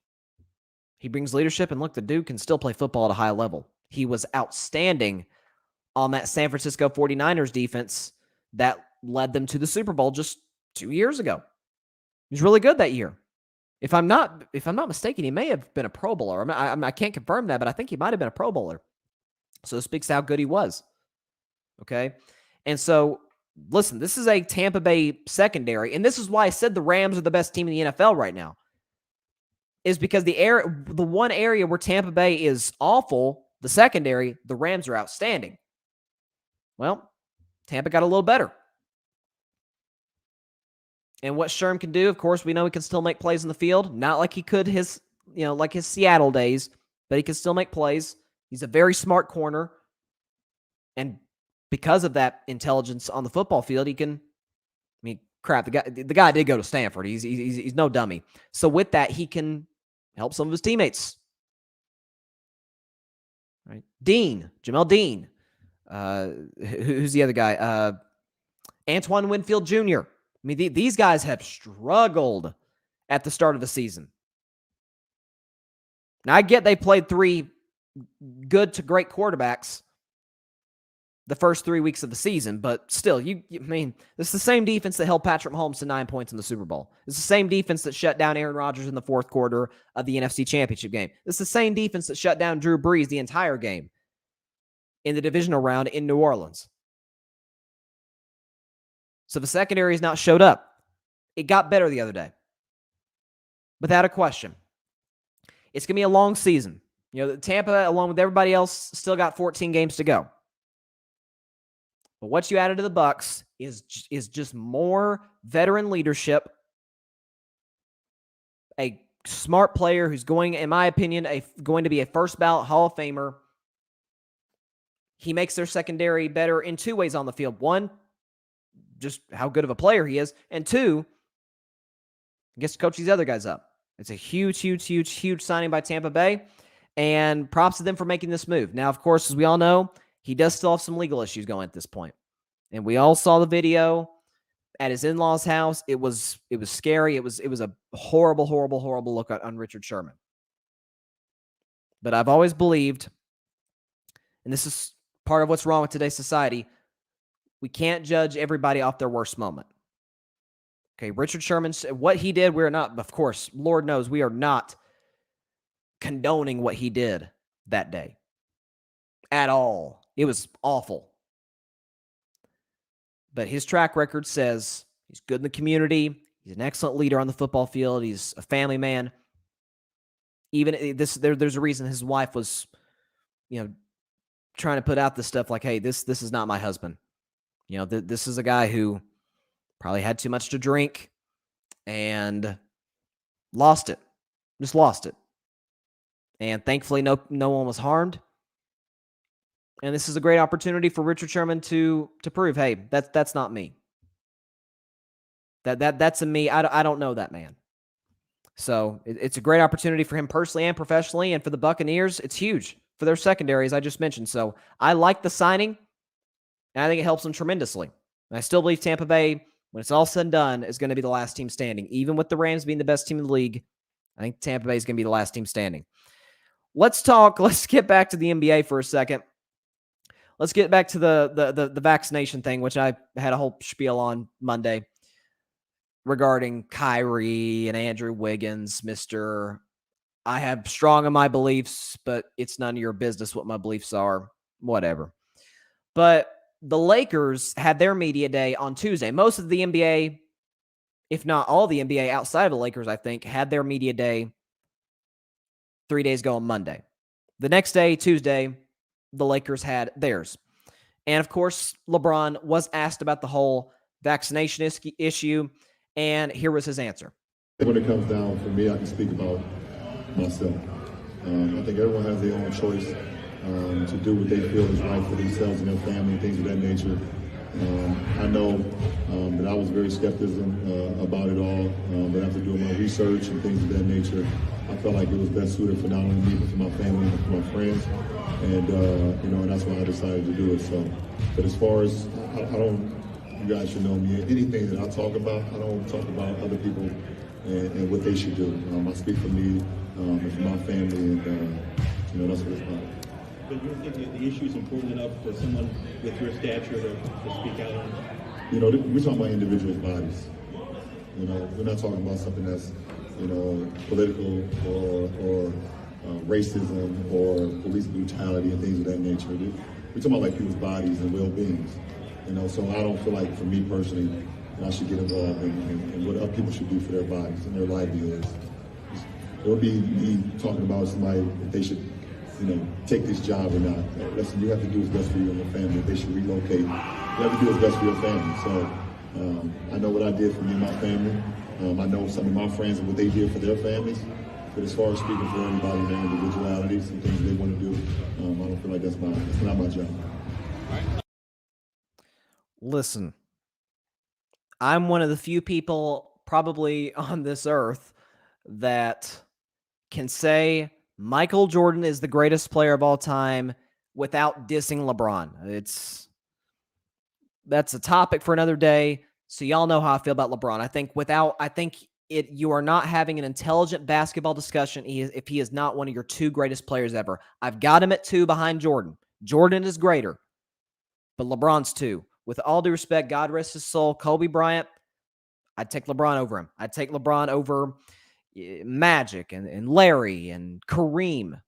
He brings leadership, and look, the dude can still play football at a high level. He was outstanding on that San Francisco 49ers defense that led them to the Super Bowl just 2 years ago. He was really good that year. If I'm not mistaken, he may have been a Pro Bowler. I can't confirm that, but I think he might have been a Pro Bowler. So it speaks to how good he was. Okay? And so, listen, this is a Tampa Bay secondary, and this is why I said the Rams are the best team in the NFL right now, is because the one area where Tampa Bay is awful, the secondary, the Rams are outstanding. Well, Tampa got a little better. And what Sherm can do, of course, we know he can still make plays in the field. Not like he could like his Seattle days, but he can still make plays. He's a very smart corner. And because of that intelligence on the football field, he can, the guy did go to Stanford. He's no dummy. So with that, he can help some of his teammates. Right? Jamel Dean. Who's the other guy? Antoine Winfield Jr. These guys have struggled at the start of the season. Now, I get they played 3 good to great quarterbacks the first 3 weeks of the season, but still, it's the same defense that held Patrick Mahomes to 9 points in the Super Bowl. It's the same defense that shut down Aaron Rodgers in the fourth quarter of the NFC Championship game. It's the same defense that shut down Drew Brees the entire game in the divisional round in New Orleans. So the secondary has not showed up. It got better the other day. Without a question. It's going to be a long season. Tampa, along with everybody else, still got 14 games to go. But what you added to the Bucs is just more veteran leadership, a smart player who's going, in my opinion, going to be a first ballot Hall of Famer. He makes their secondary better in 2 ways on the field. One, just how good of a player he is. And 2, gets to coach these other guys up. It's a huge, huge, huge, huge signing by Tampa Bay. And props to them for making this move. Now, of course, as we all know, he does still have some legal issues going at this point. And we all saw the video at his in-laws' house. It was scary. It was a horrible, horrible, horrible look on Richard Sherman. But I've always believed, and this is part of what's wrong with today's society, we can't judge everybody off their worst moment. Okay, Richard Sherman, what he did, we're not, of course, Lord knows, we are not condoning what he did that day at all. It was awful. But his track record says he's good in the community. He's an excellent leader on the football field. He's a family man. Even there's a reason his wife was, trying to put out this stuff like, hey, this is not my husband. This is a guy who probably had too much to drink and lost it. Just lost it. And thankfully, no one was harmed. And this is a great opportunity for Richard Sherman to prove, hey, that's not me. That's a me. I don't know that man. So it's a great opportunity for him personally and professionally. And for the Buccaneers, it's huge for their secondary, as I just mentioned. So I like the signing, and I think it helps them tremendously. And I still believe Tampa Bay, when it's all said and done, is going to be the last team standing. Even with the Rams being the best team in the league, I think Tampa Bay is going to be the last team standing. Let's get back to the NBA for a second. Let's get back to the vaccination thing, which I had a whole spiel on Monday regarding Kyrie and Andrew Wiggins, Mr. I have strong on my beliefs, but it's none of your business what my beliefs are, whatever. But the Lakers had their media day on Tuesday. Most of the NBA, if not all the NBA outside of the Lakers, I think, had their media day 3 days ago on Monday. The next day, Tuesday, the Lakers had theirs. And of course, LeBron was asked about the whole vaccination issue, and here was his answer. When it comes down, for me, I can speak about myself. I think everyone has their own choice to do what they feel is right for themselves and their family, things of that nature. I know that I was very skeptical about it all, but after doing my research and things of that nature, I felt like it was best suited for not only me, but for my family and for my friends. And, and that's why I decided to do it. So, but as far as, you guys should know me, anything that I talk about, I don't talk about other people and what they should do. I speak for me and for my family, and that's what it's about. But you don't think that the issue is important enough for someone with your stature to speak out on? We're talking about individuals' bodies. We're not talking about something that's, political or racism or police brutality and things of that nature. We're talking about people's bodies and well-beings. So I don't feel like, for me personally, I should get involved in what other people should do for their bodies and their livelihoods. It would be me talking about somebody if they should, take this job or not. Listen, you have to do what's best for you and your family. If they should relocate, you have to do what's best for your family. So I know what I did for me and my family. I know some of my friends and what they did for their families. But as far as speaking for everybody and their individualities and things they want to do, I don't feel like that's not my job. Listen, I'm one of the few people probably on this earth that can say Michael Jordan is the greatest player of all time without dissing LeBron. That's a topic for another day. So y'all know how I feel about LeBron. You are not having an intelligent basketball discussion if he is not one of your two greatest players ever. I've got him at 2 behind Jordan. Jordan is greater, but LeBron's 2. With all due respect, God rest his soul, Kobe Bryant, I'd take LeBron over him. I'd take LeBron over Magic and Larry and Kareem.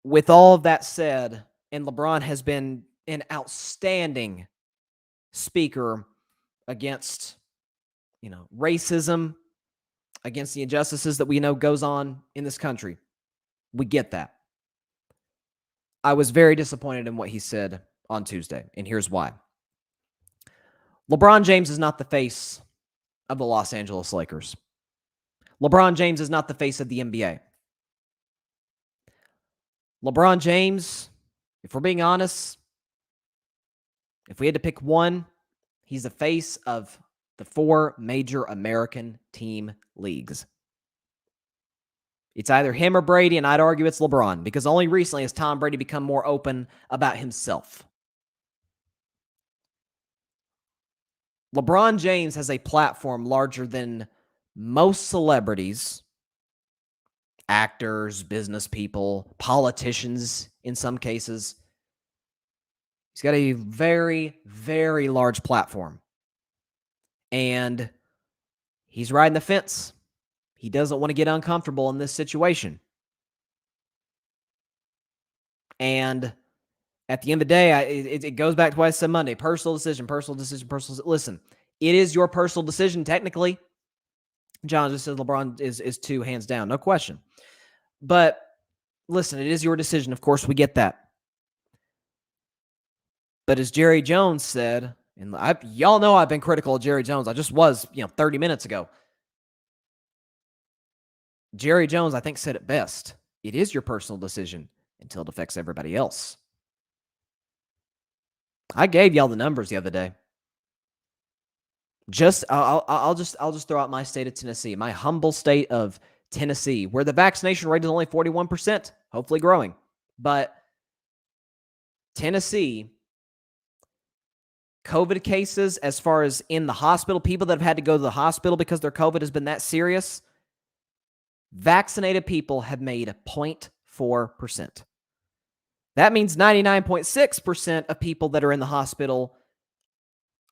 With all of that said, and LeBron has been an outstanding speaker against, racism, against the injustices that we know goes on in this country. We get that. I was very disappointed in what he said on Tuesday, and here's why. LeBron James is not the face of the Los Angeles Lakers. LeBron James is not the face of the NBA. LeBron James, if we're being honest, if we had to pick one, he's the face of the 4 major American team leagues. It's either him or Brady, and I'd argue it's LeBron, because only recently has Tom Brady become more open about himself. LeBron James has a platform larger than most celebrities, actors, business people, politicians in some cases. He's got a very, very large platform. And he's riding the fence. He doesn't want to get uncomfortable in this situation. And at the end of the day, it goes back to what I said Monday. Personal decision. Listen, it is your personal decision, technically. John just says LeBron is 2, hands down. No question. But listen, it is your decision. Of course, we get that. But as Jerry Jones said, and y'all know I've been critical of Jerry Jones. I just was, 30 minutes ago. Jerry Jones, I think, said it best. It is your personal decision until it affects everybody else. I gave y'all the numbers the other day. I'll just throw out my state of Tennessee, my humble state of Tennessee, where the vaccination rate is only 41%, hopefully growing. But Tennessee, COVID cases, as far as in the hospital, people that have had to go to the hospital because their COVID has been that serious, vaccinated people have made 0.4%. That means 99.6% of people that are in the hospital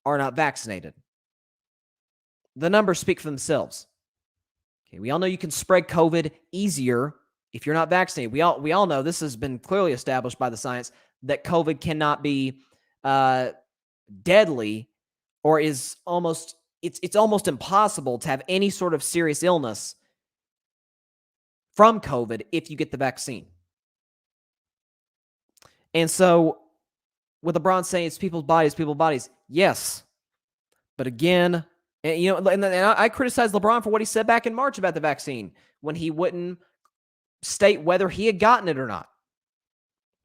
are not vaccinated. The numbers speak for themselves. Okay, we all know you can spread COVID easier if you're not vaccinated. We all know this has been clearly established by the science that COVID cannot be deadly, or is almost it's almost impossible to have any sort of serious illness from COVID if you get the vaccine. And so, with LeBron saying it's people's bodies, yes. But again, and I criticized LeBron for what he said back in March about the vaccine when he wouldn't state whether he had gotten it or not.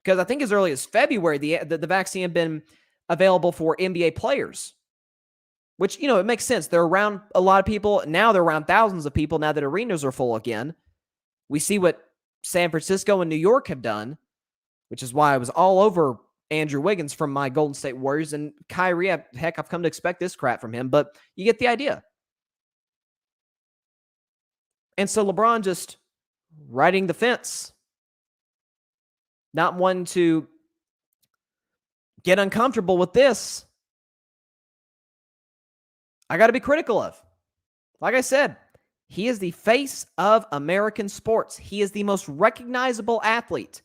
Because I think as early as February, the vaccine had been available for NBA players, which, it makes sense. They're around a lot of people. Now they're around thousands of people now that arenas are full again. We see what San Francisco and New York have done, which is why I was all over Andrew Wiggins from my Golden State Warriors, and Kyrie. Heck, I've come to expect this crap from him, but you get the idea. And so LeBron just riding the fence, not wanting to get uncomfortable with this. I got to be critical of. Like I said, he is the face of American sports. He is the most recognizable athlete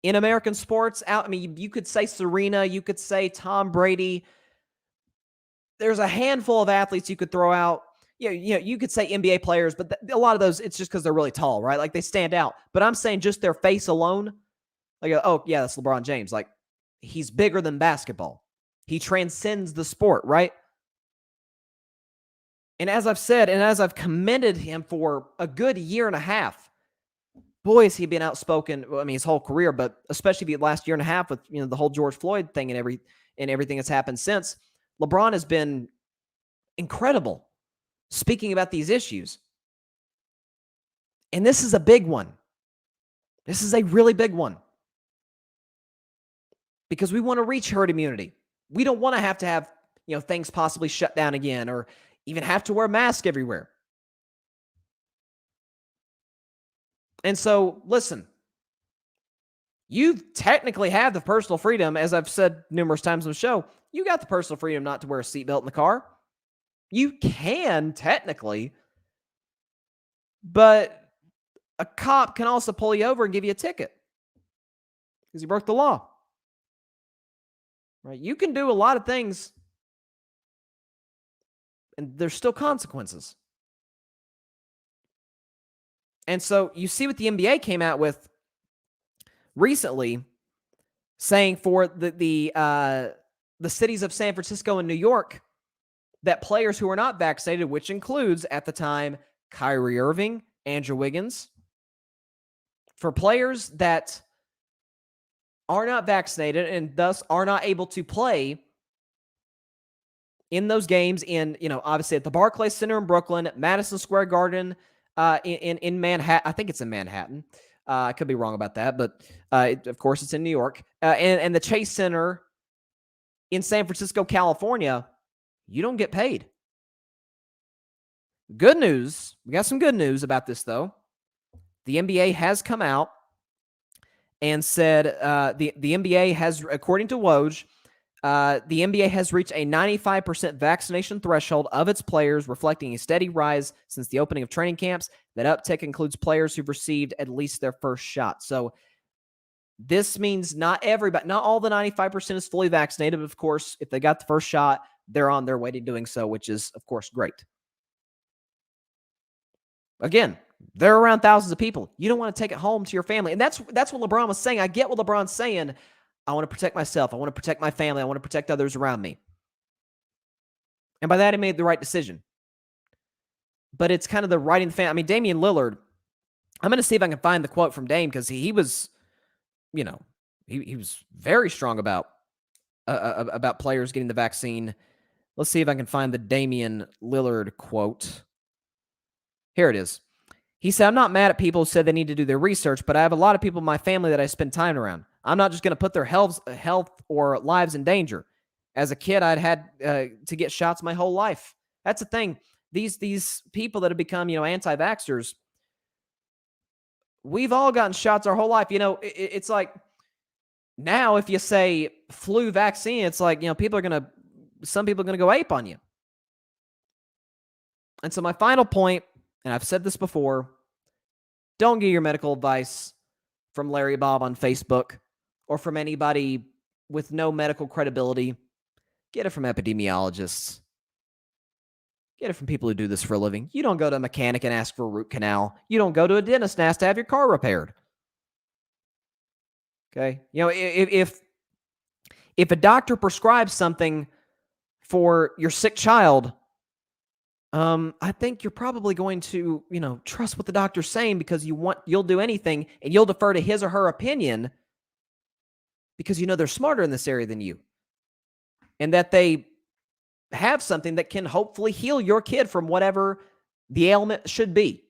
in American sports. I mean, you could say Serena, you could say Tom Brady. There's a handful of athletes you could throw out. You could say NBA players, but a lot of those, it's just because they're really tall, right? Like they stand out. But I'm saying just their face alone, like, oh, yeah, that's LeBron James. Like, he's bigger than basketball. He transcends the sport, right? And as I've said, and as I've commended him for a good year and a half, boy, has he been outspoken. I mean, his whole career, but especially the last year and a half with the whole George Floyd thing and everything that's happened since. LeBron has been incredible speaking about these issues. And this is a big one. This is a really big one. Because we want to reach herd immunity. We don't want to have things possibly shut down again or even have to wear masks everywhere. And so, listen, you technically have the personal freedom, as I've said numerous times on the show, you got the personal freedom not to wear a seatbelt in the car. You can, technically, but a cop can also pull you over and give you a ticket because you broke the law. Right? You can do a lot of things, and there's still consequences. And so you see what the NBA came out with recently, saying for the cities of San Francisco and New York that players who are not vaccinated, which includes at the time Kyrie Irving, Andrew Wiggins, for players that are not vaccinated and thus are not able to play in those games in, obviously at the Barclays Center in Brooklyn, Madison Square Garden in Manhattan. I think it's in Manhattan. I could be wrong about that, but of course it's in New York. And the Chase Center in San Francisco, California, you don't get paid. Good news. We got some good news about this, though. The NBA has come out and said the NBA has, according to Woj, the NBA has reached a 95% vaccination threshold of its players, reflecting a steady rise since the opening of training camps. That uptick includes players who've received at least their first shot. So this means not all the 95% is fully vaccinated. But of course, if they got the first shot, they're on their way to doing so, which is, of course, great. Again, they're around thousands of people. You don't want to take it home to your family. And that's what LeBron was saying. I get what LeBron's saying. I want to protect myself. I want to protect my family. I want to protect others around me. And by that, he made the right decision. But it's kind of the writing the fan. I mean, Damian Lillard, I'm going to see if I can find the quote from Dame because he was, he was very strong about players getting the vaccine. Let's see if I can find the Damian Lillard quote. Here it is. He said, "I'm not mad at people who said they need to do their research, but I have a lot of people in my family that I spend time around. I'm not just going to put their health or lives in danger. As a kid, I'd had to get shots my whole life." That's the thing. These people that have become, anti-vaxxers, we've all gotten shots our whole life. It's like now if you say flu vaccine, it's like, some people are going to go ape on you. And so my final point, and I've said this before, don't get your medical advice from Larry Bob on Facebook or from anybody with no medical credibility. Get it from epidemiologists. Get it from people who do this for a living. You don't go to a mechanic and ask for a root canal. You don't go to a dentist and ask to have your car repaired. Okay? If a doctor prescribes something for your sick child, I think you're probably going to, trust what the doctor's saying because you'll do anything and you'll defer to his or her opinion because they're smarter in this area than you. And that they have something that can hopefully heal your kid from whatever the ailment should be.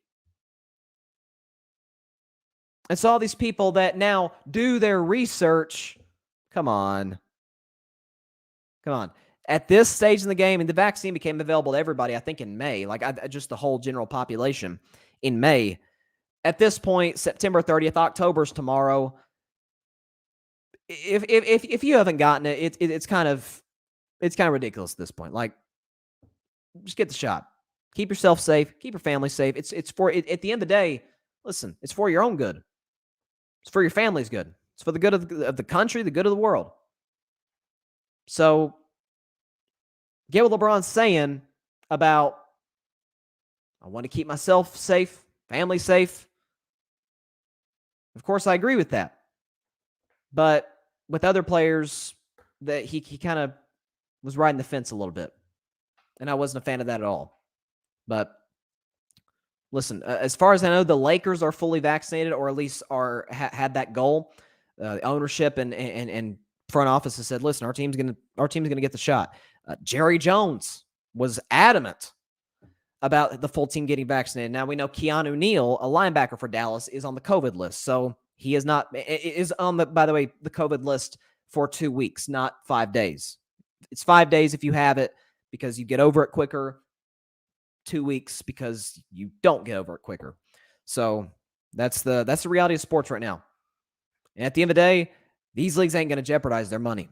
And so all these people that now do their research, come on. At this stage in the game, and the vaccine became available to everybody, I think in May, just the whole general population. in May. At this point, September 30th, October's tomorrow. If you haven't gotten it, it's kind of ridiculous at this point. Like, just get the shot. Keep yourself safe. Keep your family safe. It's for at the end of the day. Listen, it's for your own good. It's for your family's good. It's for the good of the country, the good of the world. So, get what LeBron's saying about, I want to keep myself safe, family safe. Of course, I agree with that. But with other players, that he kind of was riding the fence a little bit. And I wasn't a fan of that at all. But listen, as far as I know, the Lakers are fully vaccinated, or at least had that goal. Ownership and front office has said, "Listen, our team's gonna get the shot." Jerry Jones was adamant about the full team getting vaccinated. Now we know Keanu Neal, a linebacker for Dallas, is on the COVID list, so he is on the, by the way, the COVID list for 2 weeks, not 5 days. It's 5 days if you have it because you get over it quicker. 2 weeks because you don't get over it quicker. So that's the reality of sports right now. And at the end of the day, these leagues ain't going to jeopardize their money.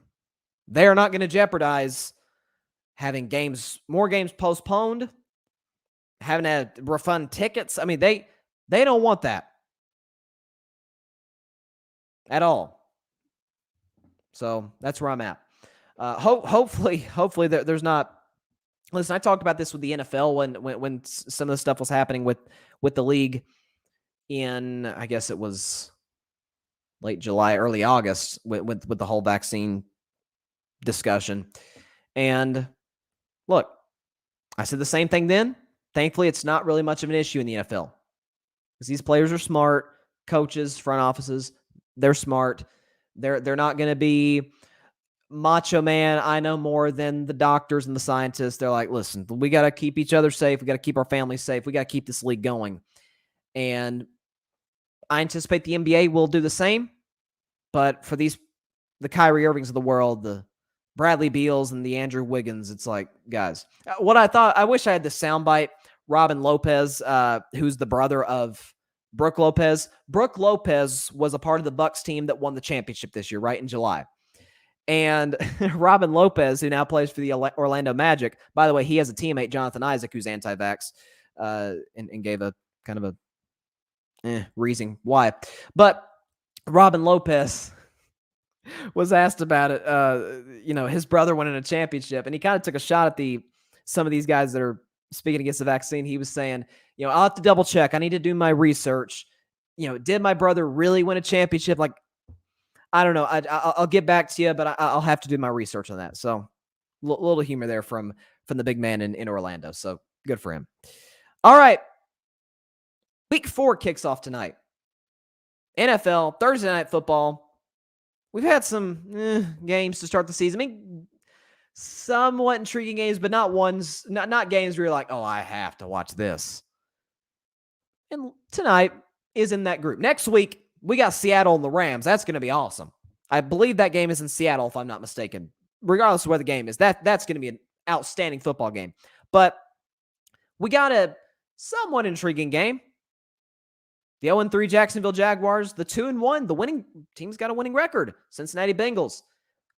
They're not going to jeopardize having more games postponed, having to refund tickets. I mean, they don't want that at all. So that's where I'm at. Hopefully there's not. Listen, I talked about this with the NFL when some of the stuff was happening with the league in, I guess it was late July, early August with the whole vaccine discussion. And look, I said the same thing then. Thankfully, it's not really much of an issue in the NFL because these players are smart. Coaches, front offices, they're smart. They're not going to be macho man, I know more than the doctors and the scientists. They're like, listen, we got to keep each other safe. We got to keep our families safe. We got to keep this league going. And I anticipate the NBA will do the same. But for the Kyrie Irvings of the world, the Bradley Beals and the Andrew Wiggins, it's like, guys, I wish I had the soundbite. Robin Lopez, who's the brother of Brooke Lopez. Brooke Lopez was a part of the Bucs team that won the championship this year, right in July. And Robin Lopez, who now plays for the Orlando Magic, by the way, he has a teammate, Jonathan Isaac, who's anti-vax, and gave a kind of a reason why. But Robin Lopez was asked about it. His brother won in a championship, and he kind of took a shot at some of these guys that are speaking against the vaccine. He was saying, I'll have to double check. I need to do my research. Did my brother really win a championship? Like, I don't know. I'll get back to you, but I'll have to do my research on that. So, little humor there from the big man in Orlando. So, good for him. All right. Week 4 kicks off tonight. NFL, Thursday Night Football. We've had some games to start the season. I mean, somewhat intriguing games, but not games where you're like, oh, I have to watch this. And tonight is in that group. Next week, we got Seattle and the Rams. That's going to be awesome. I believe that game is in Seattle, if I'm not mistaken. Regardless of where the game is, that's going to be an outstanding football game. But we got a somewhat intriguing game. The 0-3 Jacksonville Jaguars, the 2-1, the winning team's got a winning record. Cincinnati Bengals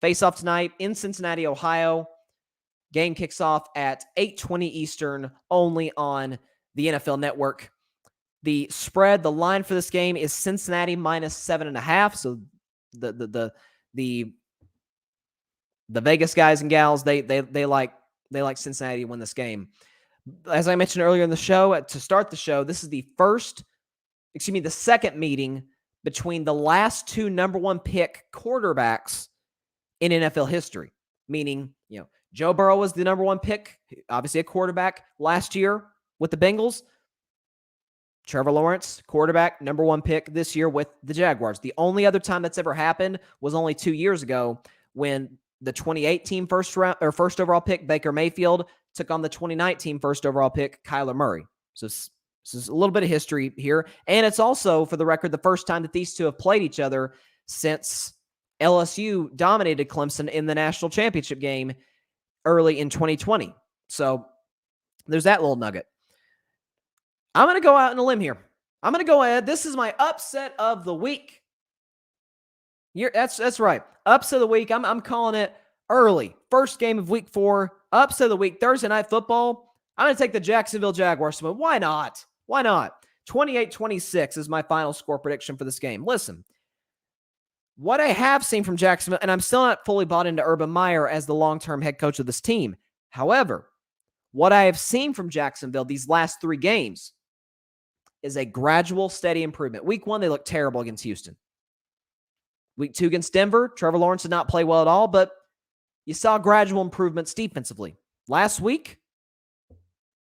face off tonight in Cincinnati, Ohio. Game kicks off at 8:20 Eastern, only on the NFL Network. The spread, the line for this game is Cincinnati minus 7.5. So the Vegas guys and gals, they like Cincinnati to win this game. As I mentioned earlier in the show, to start the show, this is the second meeting between the last two number one pick quarterbacks in NFL history. Meaning, Joe Burrow was the number one pick, obviously a quarterback last year with the Bengals. Trevor Lawrence, quarterback, number one pick this year with the Jaguars. The only other time that's ever happened was only 2 years ago when the 2018 first overall pick, Baker Mayfield, took on the 2019 first overall pick, Kyler Murray. So this is a little bit of history here. And it's also, for the record, the first time that these two have played each other since LSU dominated Clemson in the national championship game early in 2020. So there's that little nugget. I'm going to go out on a limb here. I'm going to go ahead. This is my upset of the week. That's right. Upset of the week. I'm calling it early. First game of week 4. Upset of the week. Thursday Night Football. I'm going to take the Jacksonville Jaguars to win. Why not? Why not? 28-26 is my final score prediction for this game. Listen, what I have seen from Jacksonville, and I'm still not fully bought into Urban Meyer as the long-term head coach of this team. However, what I have seen from Jacksonville these last 3 games is a gradual, steady improvement. Week 1, they looked terrible against Houston. Week 2 against Denver, Trevor Lawrence did not play well at all, but you saw gradual improvements defensively. Last week,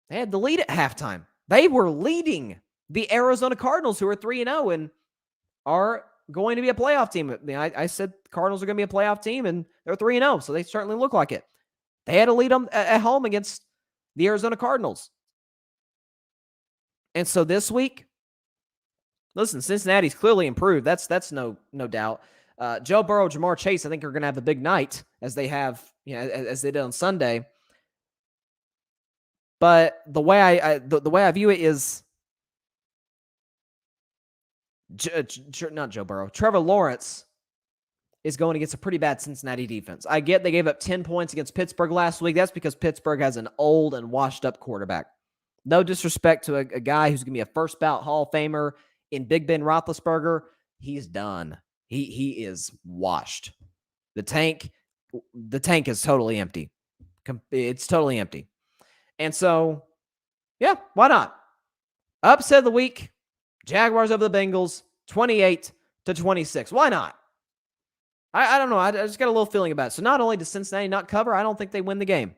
they had the lead at halftime. They were leading the Arizona Cardinals, who are 3-0 and are going to be a playoff team. I said Cardinals are going to be a playoff team, and they're 3-0, so they certainly look like it. They had a lead at home against the Arizona Cardinals. And so this week, listen, Cincinnati's clearly improved. That's no doubt. Joe Burrow, Jamar Chase, I think are going to have a big night as they have, as they did on Sunday. But the way I view it is, not Joe Burrow, Trevor Lawrence is going against a pretty bad Cincinnati defense. I get they gave up 10 points against Pittsburgh last week. That's because Pittsburgh has an old and washed-up quarterback. No disrespect to a guy who's going to be a first-ballot Hall of Famer in Big Ben Roethlisberger. He's done. He is washed. The tank is totally empty. It's totally empty. And so, yeah, why not? Upset of the week, Jaguars over the Bengals, 28-26. Why not? I don't know. I just got a little feeling about it. So not only does Cincinnati not cover, I don't think they win the game.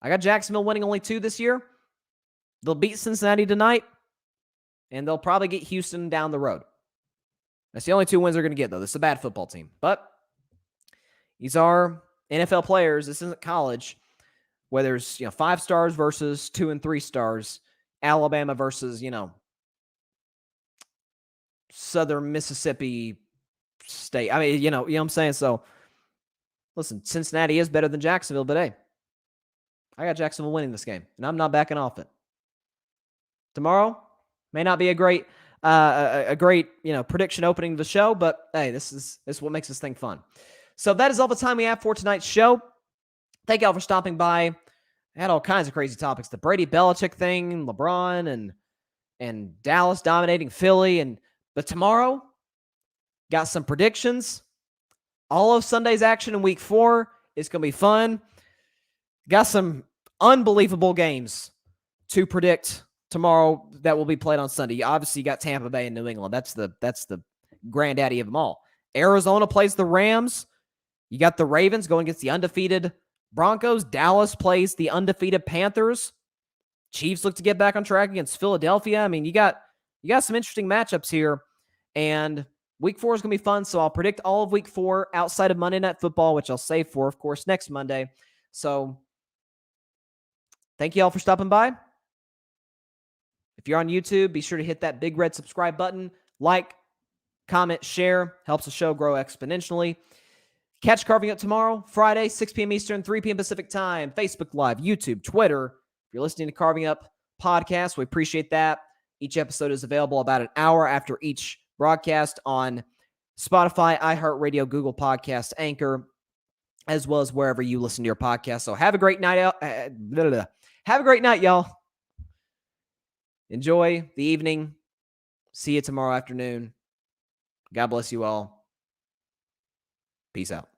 I got Jacksonville winning only 2 this year. They'll beat Cincinnati tonight, and they'll probably get Houston down the road. That's the only 2 wins they're going to get, though. This is a bad football team. But these are NFL players. This isn't college, where there's 5 stars versus 2 and 3 stars. Alabama versus, Southern Mississippi State. I mean, you know what I'm saying? So, listen, Cincinnati is better than Jacksonville, but hey, I got Jacksonville winning this game, and I'm not backing off it. Tomorrow may not be a great prediction opening of the show, but hey, this is what makes this thing fun. So that is all the time we have for tonight's show. Thank y'all for stopping by. I had all kinds of crazy topics: the Brady Belichick thing, LeBron, and Dallas dominating Philly, but tomorrow got some predictions. All of Sunday's action in week 4 is going to be fun. Got some unbelievable games to predict tomorrow that will be played on Sunday. Obviously, you got Tampa Bay and New England. That's the granddaddy of them all. Arizona plays the Rams. You got the Ravens going against the undefeated Broncos. Dallas plays the undefeated Panthers. Chiefs look to get back on track against Philadelphia. I mean, you got some interesting matchups here, and week 4 is going to be fun. So I'll predict all of week 4 outside of Monday Night Football, which I'll save for, of course, next Monday. So thank you all for stopping by. If you're on YouTube, be sure to hit that big red subscribe button. Like, comment, share. Helps the show grow exponentially. Catch Carving Up tomorrow, Friday, 6 p.m. Eastern, 3 p.m. Pacific time. Facebook Live, YouTube, Twitter. If you're listening to Carving Up podcast, we appreciate that. Each episode is available about an hour after each broadcast on Spotify, iHeartRadio, Google Podcasts, Anchor, as well as wherever you listen to your podcast. So have a great night out. Have a great night, y'all. Enjoy the evening. See you tomorrow afternoon. God bless you all. Peace out.